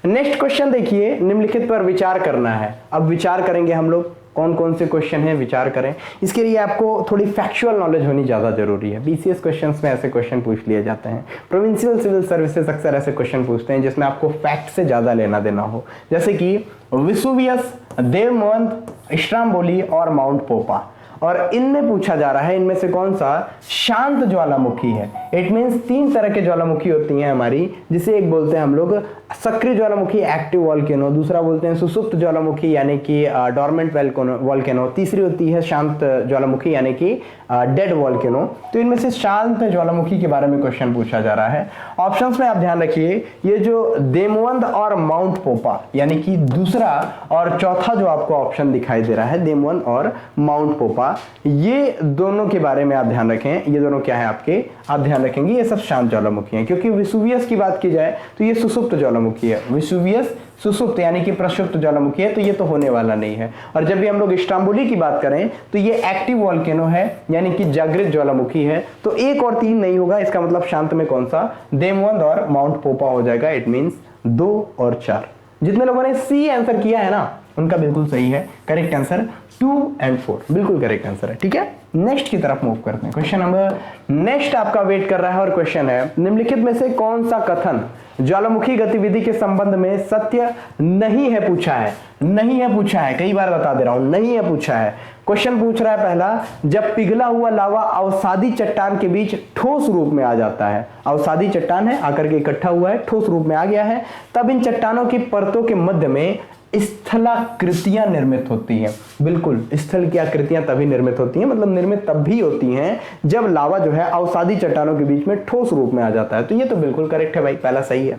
next question देखिए, निम्नलिखित पर विचार करना है। अब विचार करेंगे हम लोग, कौन कौन से क्वेश्चन हैं विचार करें। इसके लिए आपको थोड़ी फैक्चुअल नॉलेज होनी ज़्यादा जरूरी है। बीसीएस क्वेश्चंस में ऐसे क्वेश्चन पूछ लिए जाते हैं। प्रोविंशियल सिविल सर्विसेज अक्सर ऐसे क्वेश्चन पूछते हैं जिसमें आपको फैक्ट से ज़्यादा लेना देना हो, जैसे कि वेसुवियस, देवमंत, स्ट्राम्बोली और माउंट पोपा। और इनमें पूछा जा रहा है इनमें से कौन सा शांत ज्वालामुखी है। इट मींस 3 तरह के ज्वालामुखी होती हैं हमारी, जिसे एक बोलते हैं हम लोग सक्रिय ज्वालामुखी एक्टिव वॉल्केनो, दूसरा बोलते हैं सुसुप्त ज्वालामुखी यानी कि डॉर्मेंट वॉल्केनो, तीसरी होती है शांत ज्वालामुखी यानी कि डेड वॉल्केनो। तो इनमें से शांत ज्वालामुखी के बारे में क्वेश्चन पूछा जा रहा है। ऑप्शंस में आप ध्यान रखिए, ये जो देमवंत और माउंट पोपा यानी कि दूसरा और चौथा जो आपको ऑप्शन दिखाई दे रहा है, देमवंत और माउंट पोपा, ये दोनों के बारे में आप ध्यान रखें। ये दोनों क्या है आपके, आप ध्यान रखेंगे ये सब शांत ज्वालामुखी हैं। क्योंकि वेसुवियस की बात की जाए तो ये सुसुप्त ज्वालामुखी है। वेसुवियस सुसुप्त यानी कि प्रक्षुब्ध ज्वालामुखी है, तो ये तो होने वाला नहीं है। और जब भी हम लोग स्ट्राम्बोली की बात करें तो ये एक्टिव वॉल्केनो है यानी कि जागृत ज्वालामुखी है। तो 1 और 3 नहीं होगा, इसका मतलब शांत में कौन सा, देमवंत और माउंट पोपा हो जाएगा। इट मींस 2 और 4। जितने लोगों ने सी आंसर किया है ना, उनका बिल्कुल सही है। करेक्ट आंसर 2 और 4 बिल्कुल करेक्ट आंसर है। ठीक है, नेक्स्ट की तरफ मूव करते हैं। क्वेश्चन नंबर नेक्स्ट आपका वेट कर रहा है और क्वेश्चन है निम्नलिखित में से कौन सा कथन ज्वालामुखी गतिविधि के संबंध में सत्य नहीं है पूछा है। नहीं है पूछा है, कई बार बता दे रहा हूं, नहीं है पूछा है। क्वेश्चन पूछ रहा है पहला, जब पिघला हुआ लावा अवसादी चट्टान के बीच ठोस रूप में आ जाता है, अवसादी चट्टान है आकर के इकट्ठा हुआ है, ठोस रूप में आ गया है, तब इन चट्टानों की परतों के मध्य में स्थलाकृतियां निर्मित होती हैं। बिल्कुल, स्थल की आकृतियां तभी निर्मित होती हैं, मतलब निर्मित तब भी होती हैं जब लावा जो है अवसादी चट्टानों के बीच में ठोस रूप में आ जाता है। तो ये तो बिल्कुल करेक्ट है भाई, पहला सही है।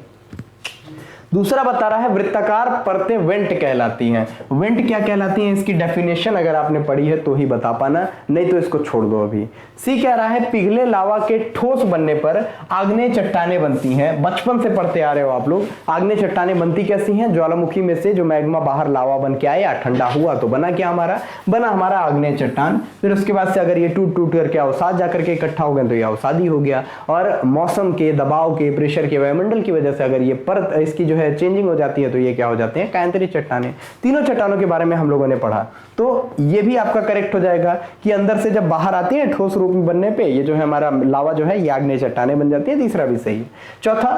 दूसरा बता रहा है वृत्ताकार परतें वेंट कहलाती हैं। वेंट क्या कहलाती हैं, इसकी डेफिनेशन अगर आपने पढ़ी है तो ही बता पाना, नहीं तो इसको छोड़ दो अभी। सी कह रहा है पिघले लावा के ठोस बनने पर आग्नेय चट्टानें बनती हैं। बचपन से पढ़ते आ रहे हो आप लोग। आग्नेय चट्टानें बनती कैसी हैं, ज्वालामुखी में से जो मैग्मा बाहर लावा बन के आया, ठंडा हुआ तो बना क्या हमारा, बना हमारा आग्नेय चट्टान। फिर उसके बाद से अगर ये टूट टूट करके अवसाद जाकर के इकट्ठा हो गए तो ये अवसादी हो गया, और मौसम के दबाव के, प्रेशर के, वायुमंडल की वजह से अगर ये परत इसकी जो है चेंजिंग हो जाती है तो ये क्या हो जाते हैं, कायांतरित चट्टानें। तीनों चट्टानों के बारे में हम लोगों ने पढ़ा, तो ये भी आपका करेक्ट हो जाएगा कि अंदर से जब बाहर आती है ठोस रूप में बनने पे ये जो है हमारा लावा जो है ये आग्नेय चट्टानें बन जाती है। तीसरा भी सही है। चौथा,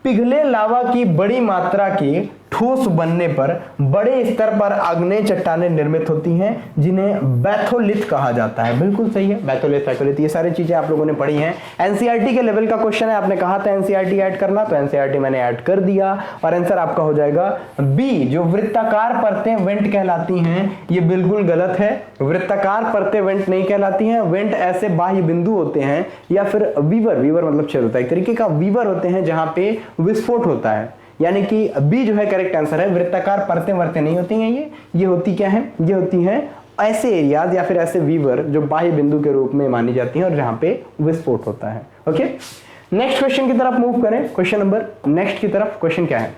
पिघले लावा की बड़ी मात्रा की ठोस बनने पर बड़े स्तर पर आग्नेय चट्टानें निर्मित होती हैं जिन्हें बैथोलिथ कहा जाता है। बिल्कुल सही है, बैथोलिथ, बैथोलिथ, ये सारी चीजें आप लोगों ने पढ़ी हैं। एनसीईआरटी के लेवल का क्वेश्चन है, आपने कहा था एनसीईआरटी ऐड करना, तो एनसीईआरटी मैंने ऐड कर दिया और आंसर आपका हो जाएगा बी, जो वृत्ताकार परतें वेंट कहलाती हैं। ये बिल्कुल गलत है, वृत्ताकार परतें वेंट नहीं कहलाती हैं। वेंट ऐसे बाह्य बिंदु होते हैं या फिर वीवर, वीवर मतलब छेद होता है, एक तरीके का वीवर होते हैं जहां पे विस्फोट होता है, यानी कि बी जो है करेक्ट आंसर है। वृत्ताकार परतें वर्तें नहीं होती हैं ये होती क्या है, ये होती हैं ऐसे एरियाज या फिर ऐसे वीवर जो बाह्य बिंदु के रूप में मानी जाती हैं और जहां पे विस्फोट होता है। ओके, नेक्स्ट क्वेश्चन की तरफ मूव करें। क्वेश्चन नंबर नेक्स्ट की तरफ, क्वेश्चन क्या है,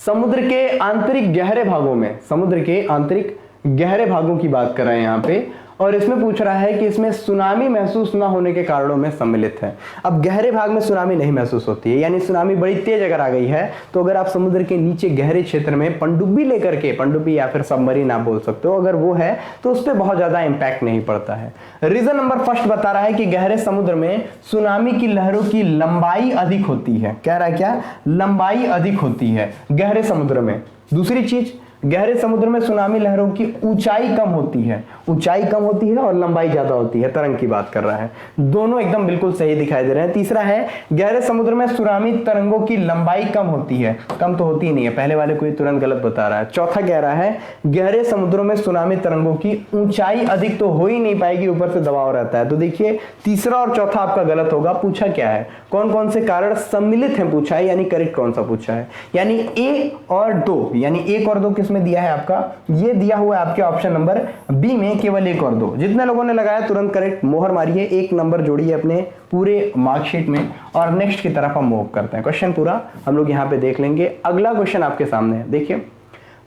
समुद्र के आंतरिक गहरे भागों में, समुद्र के आंतरिक गहरे भागों की बात कर रहे हैं यहाँ पे, और इसमें पूछ रहा है कि इसमें सुनामी महसूस न होने के कारणों में सम्मिलित है। अब गहरे भाग में सुनामी नहीं महसूस होती है, यानी सुनामी बड़ी तेज अगर आ गई है तो अगर आप समुद्र के नीचे गहरे क्षेत्र में पनडुब्बी लेकर के, पनडुब्बी या फिर सबमरीन आप बोल सकते हो, अगर वो है तो उस पर बहुत ज्यादा इंपैक्ट नहीं पड़ता है। रीजन नंबर फर्स्ट बता रहा है कि गहरे समुद्र में सुनामी की लहरों की लंबाई अधिक होती है। कह रहा है क्या, लंबाई अधिक होती है गहरे समुद्र में। दूसरी चीज, गहरे समुद्र में सुनामी लहरों की ऊंचाई कम होती है, ऊंचाई कम होती है और लंबाई ज्यादा होती है, तरंग की बात कर रहा है। दोनों एकदम बिल्कुल सही दिखाई दे रहे हैं। तीसरा है, गहरे समुद्र में सुनामी तरंगों की लंबाई कम होती है, कम तो होती नहीं है, पहले वाले को तुरंत गलत बता रहा है। चौथा कह रहा है गहरे समुद्रों में सुनामी तरंगों की ऊंचाई अधिक तो हो ही नहीं पाएगी, ऊपर से दबाव रहता है। तो देखिए तीसरा और चौथा आपका गलत होगा। पूछा क्या है, कौन कौन से कारण सम्मिलित हैं पूछा है, यानी करेक्ट कौन सा पूछा है, यानी ए और दो, यानी एक और दो किसमें दिया है आपका, ये दिया हुआ है आपके ऑप्शन नंबर बी में, केवल एक और दो। जितने लोगों ने लगाया तुरंत करेक्ट मोहर मारिए, एक नंबर जोड़िए अपने पूरे मार्कशीट में। और नेक्स्ट की तरफ हम मूव करते हैं। क्वेश्चन पूरा हम लोग यहाँ पे देख लेंगे। अगला क्वेश्चन आपके सामने है, देखिए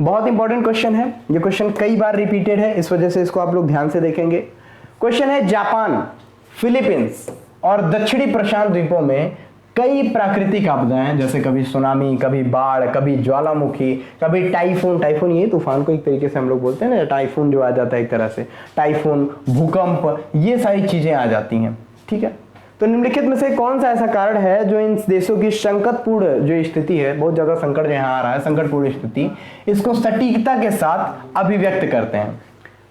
बहुत इंपॉर्टेंट क्वेश्चन है, ये क्वेश्चन कई बार रिपीटेड है, इस वजह से इसको आप लोग ध्यान से देखेंगे। क्वेश्चन है, जापान, फिलीपींस और दक्षिणी प्रशांत द्वीपों में कई प्राकृतिक आपदाएं, जैसे कभी सुनामी, कभी बाढ़, कभी ज्वालामुखी, कभी टाइफून, टाइफून ये तूफान को एक तरीके से हम लोग बोलते हैं ना, टाइफून जो आ जाता है एक तरह से, टाइफून, भूकंप, ये सारी चीजें आ जाती हैं। ठीक है, तो निम्नलिखित में से कौन सा ऐसा कारण है जो इन देशों की संकटपूर्ण जो स्थिति है, बहुत ज्यादा संकट यहाँ आ रहा है, संकटपूर्ण स्थिति, इसको सटीकता के साथ अभिव्यक्त करते हैं।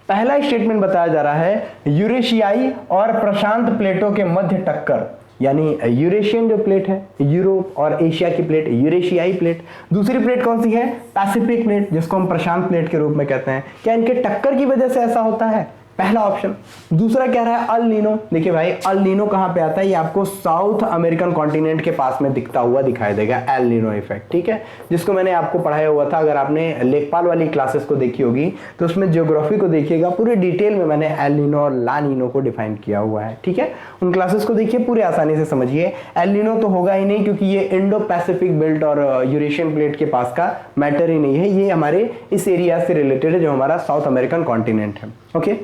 पहला स्टेटमेंट बताया जा रहा है, यूरेशियाई और प्रशांत प्लेटों के मध्य टक्कर, यानी यूरेशियन जो प्लेट है, यूरोप और एशिया की प्लेट, यूरेशियाई प्लेट। दूसरी प्लेट कौन सी है, पैसिफिक प्लेट, जिसको हम प्रशांत प्लेट के रूप में कहते हैं। क्या इनके टक्कर की वजह से ऐसा होता है, पहला ऑप्शन। दूसरा कह रहा है अल नीनो। देखिए भाई, अल नीनो कहां पे आता है, ये आपको साउथ अमेरिकन कॉन्टिनेंट के पास में दिखता हुआ दिखाई देगा, एल नीनो इफेक्ट। ठीक है, जिसको मैंने आपको पढ़ाया हुआ था, अगर आपने लेखपाल वाली क्लासेस को देखी होगी तो उसमें ज्योग्राफी को देखिएगा, पूरे डिटेल में मैंने एल नीनो और ला नीनो को डिफाइन किया हुआ है। ठीक है, उन क्लासेस को देखिए, पूरे आसानी से समझिए। एल नीनो तो होगा ही नहीं, क्योंकि ये इंडो पैसिफिक बेल्ट और यूरेशियन प्लेट के पास का मैटर ही नहीं है, ये हमारे इस एरिया से रिलेटेड है जो हमारा साउथ अमेरिकन कॉन्टिनेंट है। ओके,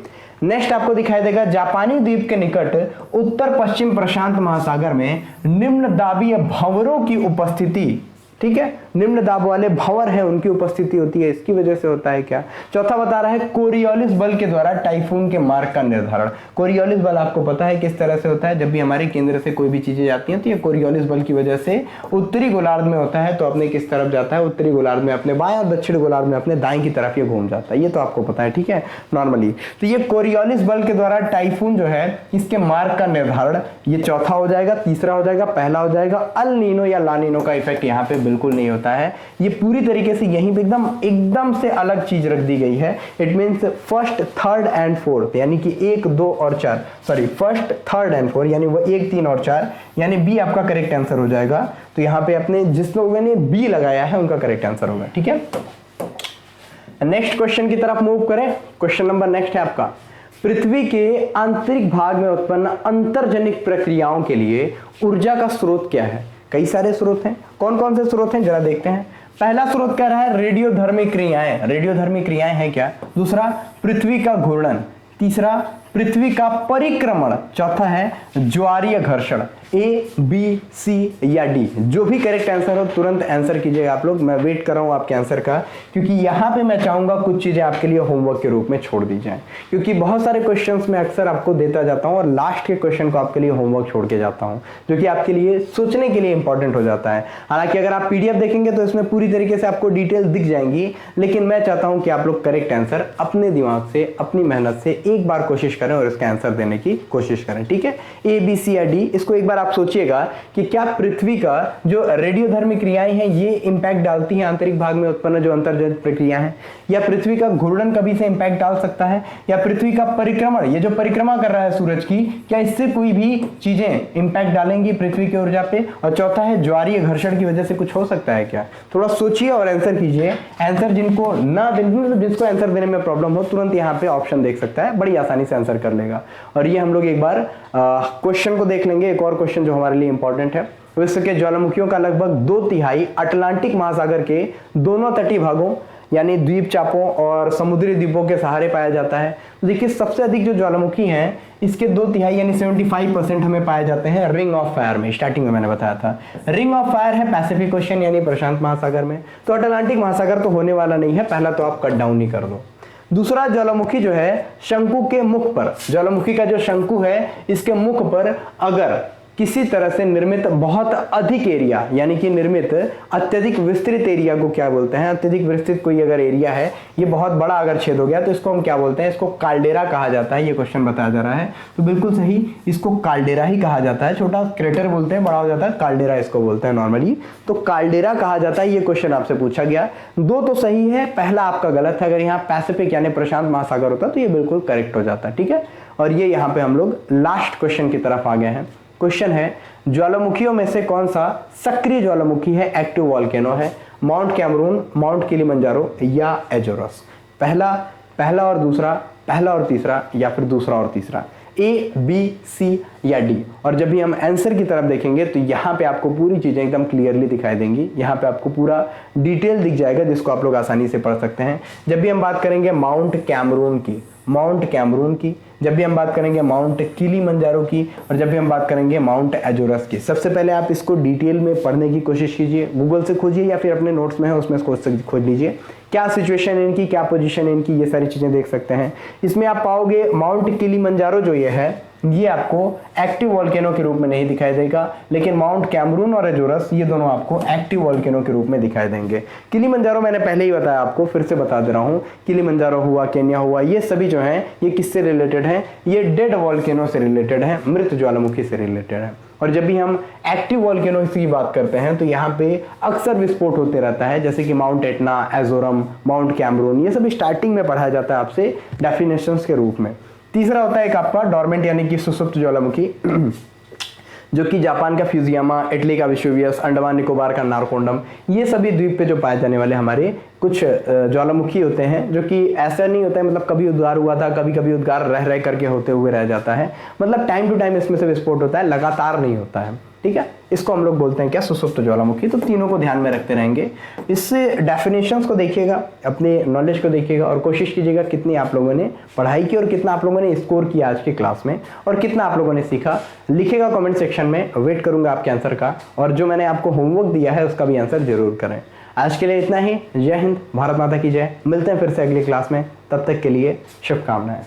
नेक्स्ट आपको दिखाई देगा, जापानी द्वीप के निकट उत्तर पश्चिम प्रशांत महासागर में निम्न दाबीय भंवरों की उपस्थिति। ठीक है, निम्न दाब वाले भंवर है उनकी उपस्थिति होती है, इसकी वजह से होता है क्या। चौथा बता रहा है कोरियोलिस बल के द्वारा टाइफून के मार्ग का निर्धारण। कोरियोलिस बल आपको पता है किस तरह से होता है, जब भी हमारे केंद्र से कोई भी चीजें जाती हैं तो ये कोरियोलिस बल की वजह से उत्तरी गोलार्ध में होता है, तो अपने किस तरफ जाता है, उत्तरी गोलार्ध में अपने बाएं और दक्षिण गोलार्ध में अपने दाएं की तरफ ये घूम जाता है, ये तो आपको पता है, ठीक है नॉर्मली। तो ये कोरियोलिस बल के द्वारा टाइफून जो है इसके मार्ग का निर्धारण, ये चौथा हो जाएगा। तीसरा हो जाएगा, पहला हो जाएगा अल नीनो या ला नीनो का इफेक्ट यहाँ पे बिल्कुल नहीं होता है, ये पूरी तरीके से यहीं पे एकदम से अलग चीज रख दी गई है। It means first, third and fourth, यानी कि 1, 2 और 4, sorry first, third and fourth, यानी वो 1, 3 और 4, यानी बी आपका करेक्ट आंसर हो जाएगा। तो यहाँ पे अपने जिस लोगों ने बी लगाया है उनका करेक्ट आंसर होगा, ठीक है। नेक्स्ट क्वेश्चन की तरफ मूव करें। क्वेश्चन नंबर नेक्स्ट है आपका, पृथ्वी के आंतरिक भाग में उत्पन्न अंतर्जनिक प्रक्रियाओं के लिए ऊर्जा का स्रोत क्या है। कई सारे स्रोत हैं, कौन कौन से स्रोत हैं जरा देखते हैं। पहला स्रोत कह रहा है रेडियोधर्मी क्रियाएं, रेडियोधर्मी क्रियाएं हैं क्या। दूसरा पृथ्वी का घूर्णन, तीसरा पृथ्वी का परिक्रमण, चौथा है ज्वारीय घर्षण। ए, बी, सी या डी, जो भी करेक्ट आंसर हो तुरंत आंसर कीजिएगा आप लोग। मैं वेट कर रहा हूं आपके आंसर का, क्योंकि यहां पे मैं चाहूंगा कुछ चीजें आपके लिए होमवर्क के रूप में छोड़ दी जाएं, क्योंकि बहुत सारे क्वेश्चंस मैं अक्सर आपको देता जाता हूं और लास्ट के क्वेश्चन को आपके लिए होमवर्क छोड़ के जाता हूं, जो कि आपके लिए सोचने के लिए इंपॉर्टेंट हो जाता है। हालांकि अगर आप पीडीएफ देखेंगे तो इसमें पूरी तरीके से आपको डिटेल दिख जाएंगी, लेकिन मैं चाहता हूं कि आप लोग करेक्ट आंसर अपने दिमाग से, अपनी मेहनत से एक बार कोशिश करें और इसका आंसर देने की कोशिश करें, ठीक है। ए, बी, सी या डी, इसको एक बार आप सोचिएगा कि क्या पृथ्वी का जो रेडियोधर्मी क्रियाएं हैं ये इंपैक्ट डालती हैं आंतरिक भाग में उत्पन्न जो अंतर्जनित प्रक्रिया है, या पृथ्वी का घूर्णन कभी से इंपैक्ट डाल सकता है, या पृथ्वी का परिक्रमण, ये जो परिक्रमा कर रहा है सूरज की, क्या इससे कोई भी चीजें इंपैक्ट डालेंगी पृथ्वी की ऊर्जा पे, और चौथा है ज्वारीय घर्षण की वजह से कुछ हो सकता है क्या। थोड़ा सोचिए और आंसर कीजिए। आंसर जिनको ना जिसको आंसर देने में प्रॉब्लम हो तुरंत यहाँ पे ऑप्शन देख सकता है, बड़ी आसानी से आंसर कर लेगा। और ये हम लोग एक बार क्वेश्चन को देख लेंगे, एक और क्वेश्चन जो हमारे लिए इंपॉर्टेंट है। विश्व के ज्वालामुखियों का लगभग 2/3 अटलांटिक महासागर के दोनों तटीय भागों यानी द्वीप चापों और समुद्री द्वीपों के सहारे पाया जाता है। तो देखिए सबसे अधिक जो ज्वालामुखी हैं इसके 2/3 यानी 75% हमें पाए जाते हैं रिंग ऑफ फायर में। स्टार्टिंग में मैंने बताया था रिंग ऑफ फायर है पैसिफिक ओशन यानी प्रशांत महासागर में, तो अटलांटिक महासागर तो होने वाला नहीं है, पहला तो आप कट डाउन ही कर दो। दूसरा ज्वालामुखी जो है शंकु के मुख पर, ज्वालामुखी का जो शंकु है इसके मुख पर अगर किसी तरह से निर्मित बहुत अधिक एरिया यानी कि निर्मित अत्यधिक विस्तृत एरिया को क्या बोलते हैं, अत्यधिक विस्तृत कोई अगर एरिया है, ये बहुत बड़ा अगर छेद हो गया तो इसको हम क्या बोलते हैं, इसको काल्डेरा कहा जाता है। ये क्वेश्चन बताया जा रहा है तो बिल्कुल सही, इसको काल्डेरा ही कहा जाता है। छोटा क्रेटर बोलते हैं, बड़ा हो जाता है काल्डेरा इसको बोलते हैं नॉर्मली, तो काल्डेरा कहा जाता है। ये क्वेश्चन आपसे पूछा गया, दो तो सही है, पहला आपका गलत है। अगर यहाँ पैसिफिक यानी प्रशांत महासागर होता तो ये बिल्कुल करेक्ट हो जाता है, ठीक है। और ये यहाँ पे हम लोग लास्ट क्वेश्चन की तरफ आ गए हैं। क्वेश्चन है ज्वालामुखियों में से कौन सा सक्रिय ज्वालामुखी है, एक्टिव वॉल्केनो है, माउंट कैमरून, माउंट किलिमंजारो या एजोरस। पहला और दूसरा, पहला और तीसरा या फिर दूसरा और तीसरा, ए, बी, सी या डी। और जब भी हम आंसर की तरफ देखेंगे तो यहाँ पे आपको पूरी चीजें एकदम क्लियरली दिखाई देंगी, यहाँ पे आपको पूरा डिटेल दिख जाएगा जिसको आप लोग आसानी से पढ़ सकते हैं। जब भी हम बात करेंगे माउंट कैमरून की, माउंट कैमरून की, जब भी हम बात करेंगे माउंट किलिमंजारो की, और जब भी हम बात करेंगे माउंट एजोरस की, सबसे पहले आप इसको डिटेल में पढ़ने की कोशिश कीजिए, गूगल से खोजिए या फिर अपने नोट्स में है उसमें खोज लीजिए क्या सिचुएशन है इनकी, क्या पोजीशन है इनकी, ये सारी चीजें देख सकते हैं। इसमें आप पाओगे माउंट किलिमंजारो जो ये है ये आपको एक्टिव वॉल्केनो के रूप में नहीं दिखाई देगा, लेकिन माउंट कैमरून और एजोरस ये दोनों आपको एक्टिव वॉल्केनो के रूप में दिखाई देंगे। किलिमंजारो मैंने पहले ही बताया आपको, फिर से बता दे रहा हूँ, किलिमंजारो हुआ, केन्या हुआ, ये सभी जो हैं ये किससे रिलेटेड हैं, ये डेड वॉल्केनो से रिलेटेड है, मृत ज्वालामुखी से रिलेटेड है। और जब भी हम एक्टिव वॉल्केनो की बात करते हैं तो यहाँ पे अक्सर विस्फोट होते रहता है, जैसे कि माउंट एटना, एजोरम, माउंट कैमरून, ये सब स्टार्टिंग में पढ़ाया जाता है आपसे डेफिनेशंस के रूप में। तीसरा होता है एक आपका डोरमेंट यानी कि सुसुप्त ज्वालामुखी जो कि जापान का फ्यूजियामा, इटली का वेसुवियस, अंडमान निकोबार का नारकोंडम, ये सभी द्वीप पे जो पाए जाने वाले हमारे कुछ ज्वालामुखी होते हैं, जो कि ऐसा नहीं होता है मतलब कभी उद्गार हुआ था, कभी कभी उद्गार रह रह करके होते हुए रह जाता है, मतलब टाइम टू टाइम इसमें से विस्फोट होता है, लगातार नहीं होता है, ठीक है। इसको हम लोग बोलते हैं क्या, सुसुप्त ज्वालामुखी। तो तीनों को ध्यान में रखते रहेंगे, इससे डेफिनेशंस को देखिएगा, अपने नॉलेज को देखिएगा और कोशिश कीजिएगा कितनी आप लोगों ने पढ़ाई की और कितना आप लोगों ने स्कोर किया आज की क्लास में और कितना आप लोगों ने सीखा। लिखेगा कमेंट सेक्शन में, वेट करूंगा आपके आंसर का, और जो मैंने आपको होमवर्क दिया है उसका भी आंसर जरूर करें। आज के लिए इतना ही। जय हिंद, भारत माता की जय। मिलते हैं फिर से अगली क्लास में, तब तक के लिए शुभकामनाएं।